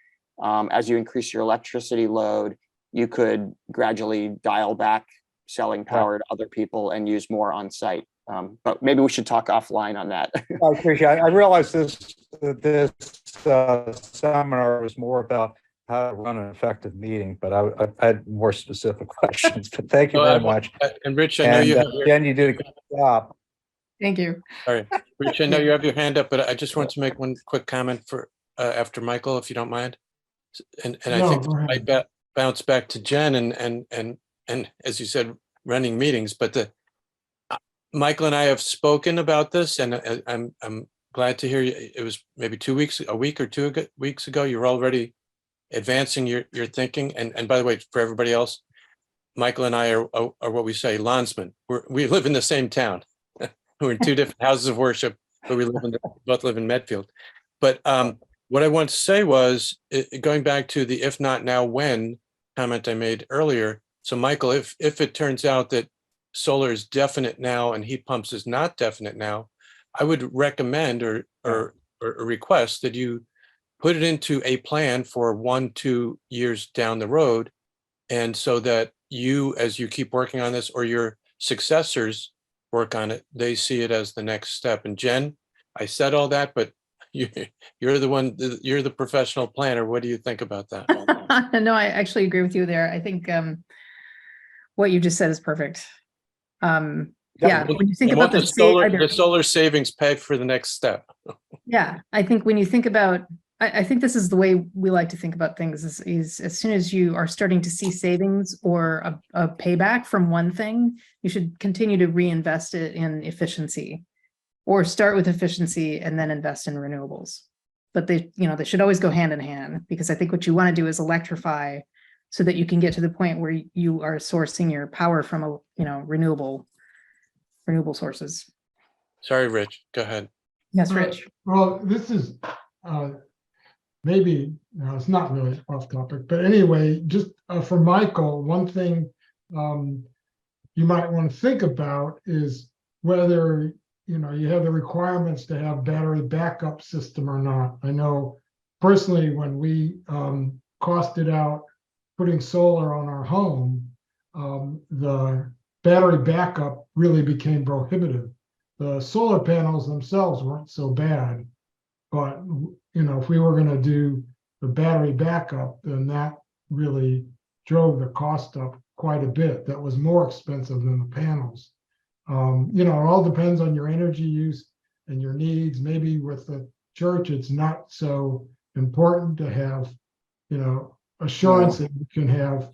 As you increase your electricity load, you could gradually dial back selling power to other people and use more on site. But maybe we should talk offline on that. I appreciate it. I realize this seminar was more about how to run an effective meeting, but I had more specific questions. But thank you very much. And Rich, I know you have Jen, you did a good job. Thank you. All right, Rich, I know you have your hand up, but I just want to make one quick comment for after Michael, if you don't mind. And I think I bounce back to Jen and as you said, running meetings. But Michael and I have spoken about this, and I'm glad to hear you. It was maybe a week or 2 weeks ago. You were already advancing your thinking. And by the way, for everybody else, Michael and I are what we say, lawnsmen. We live in the same town. We're in 2 different houses of worship, but we both live in Medfield. But what I want to say was, going back to the "if not now, when" comment I made earlier. So Michael, if it turns out that solar is definite now and heat pumps is not definite now, I would recommend or request that you put it into a plan for 1-2 years down the road. And so that you, as you keep working on this, or your successors work on it, they see it as the next step. And Jen, I said all that, but you're the professional planner. What do you think about that? No, I actually agree with you there. I think what you just said is perfect. Yeah, when you think about the solar savings peg for the next step. Yeah, I think when you think about, I think this is the way we like to think about things is as soon as you are starting to see savings or a payback from one thing, you should continue to reinvest it in efficiency, or start with efficiency and then invest in renewables. But they should always go hand in hand, because I think what you want to do is electrify so that you can get to the point where you are sourcing your power from renewable sources. Sorry, Rich, go ahead. Yes, Rich. Well, this is maybe it's not really off topic, but anyway, just for Michael, one thing you might want to think about is whether you have the requirements to have battery backup system or not. I know personally, when we costed out putting solar on our home, the battery backup really became prohibitive. The solar panels themselves weren't so bad, but if we were going to do the battery backup, then that really drove the cost up quite a bit. That was more expensive than the panels. It all depends on your energy use and your needs. Maybe with the church, it's not so important to have, assurance that you can have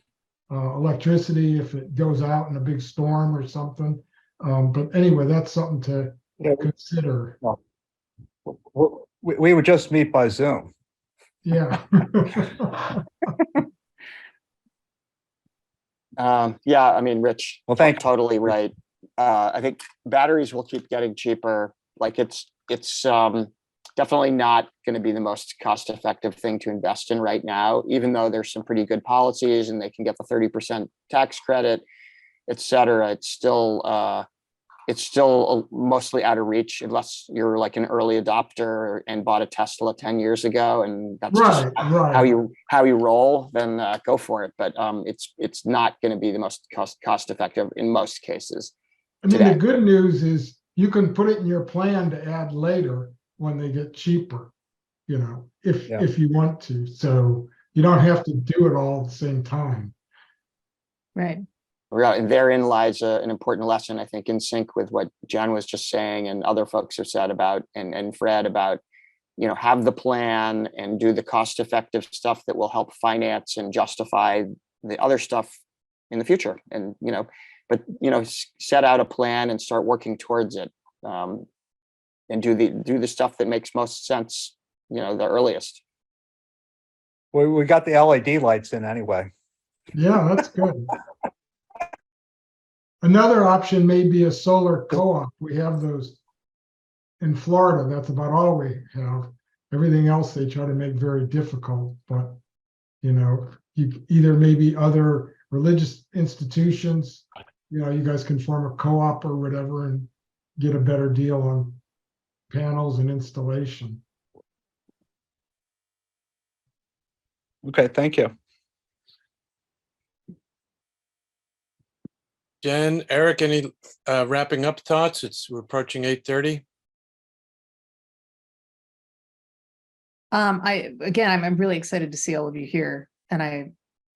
electricity if it goes out in a big storm or something. But anyway, that's something to consider. We would just meet by Zoom. Yeah. Yeah, I mean, Rich, well, thank you. Totally right. I think batteries will keep getting cheaper. Like it's definitely not going to be the most cost-effective thing to invest in right now, even though there's some pretty good policies and they can get the 30% tax credit, et cetera. It's still mostly out of reach unless you're like an early adopter and bought a Tesla 10 years ago, and that's just how you roll. Then go for it. But it's not going to be the most cost effective in most cases. I mean, the good news is you can put it in your plan to add later when they get cheaper, if you want to. So you don't have to do it all at the same time. Right. And therein lies an important lesson, I think, in sync with what Jen was just saying and other folks have said about, and Fred about, have the plan and do the cost-effective stuff that will help finance and justify the other stuff in the future. And, set out a plan and start working towards it. And do the stuff that makes most sense, the earliest. We got the LED lights in anyway. Yeah, that's good. Another option may be a solar co-op. We have those in Florida. That's about all we have. Everything else they try to make very difficult, but you either maybe other religious institutions, you guys can form a co-op or whatever and get a better deal on panels and installation. Okay, thank you. Jen, Eric, any wrapping up thoughts? We're approaching 8:30. I'm really excited to see all of you here, and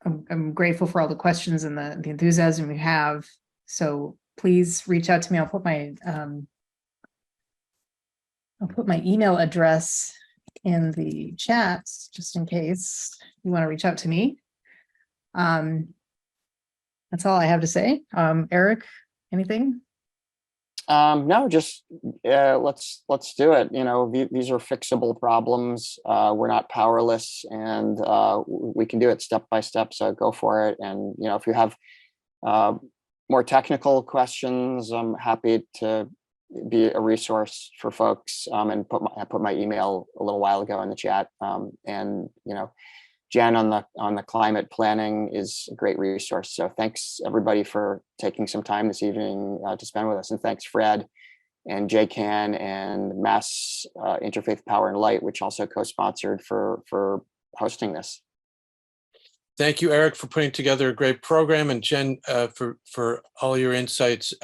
I'm grateful for all the questions and the enthusiasm you have. So please reach out to me. I'll put my email address in the chat just in case you want to reach out to me. That's all I have to say. Eric, anything? No, just let's do it. These are fixable problems. We're not powerless, and we can do it step by step. So go for it. And if you have more technical questions, I'm happy to be a resource for folks. And I put my email a little while ago in the chat. And Jen on the climate planning is a great resource. So thanks everybody for taking some time this evening to spend with us. And thanks Fred and JCAN and Mass Interfaith Power and Light, which also co-sponsored for hosting this. Thank you, Eric, for putting together a great program, and Jen, for all your insights.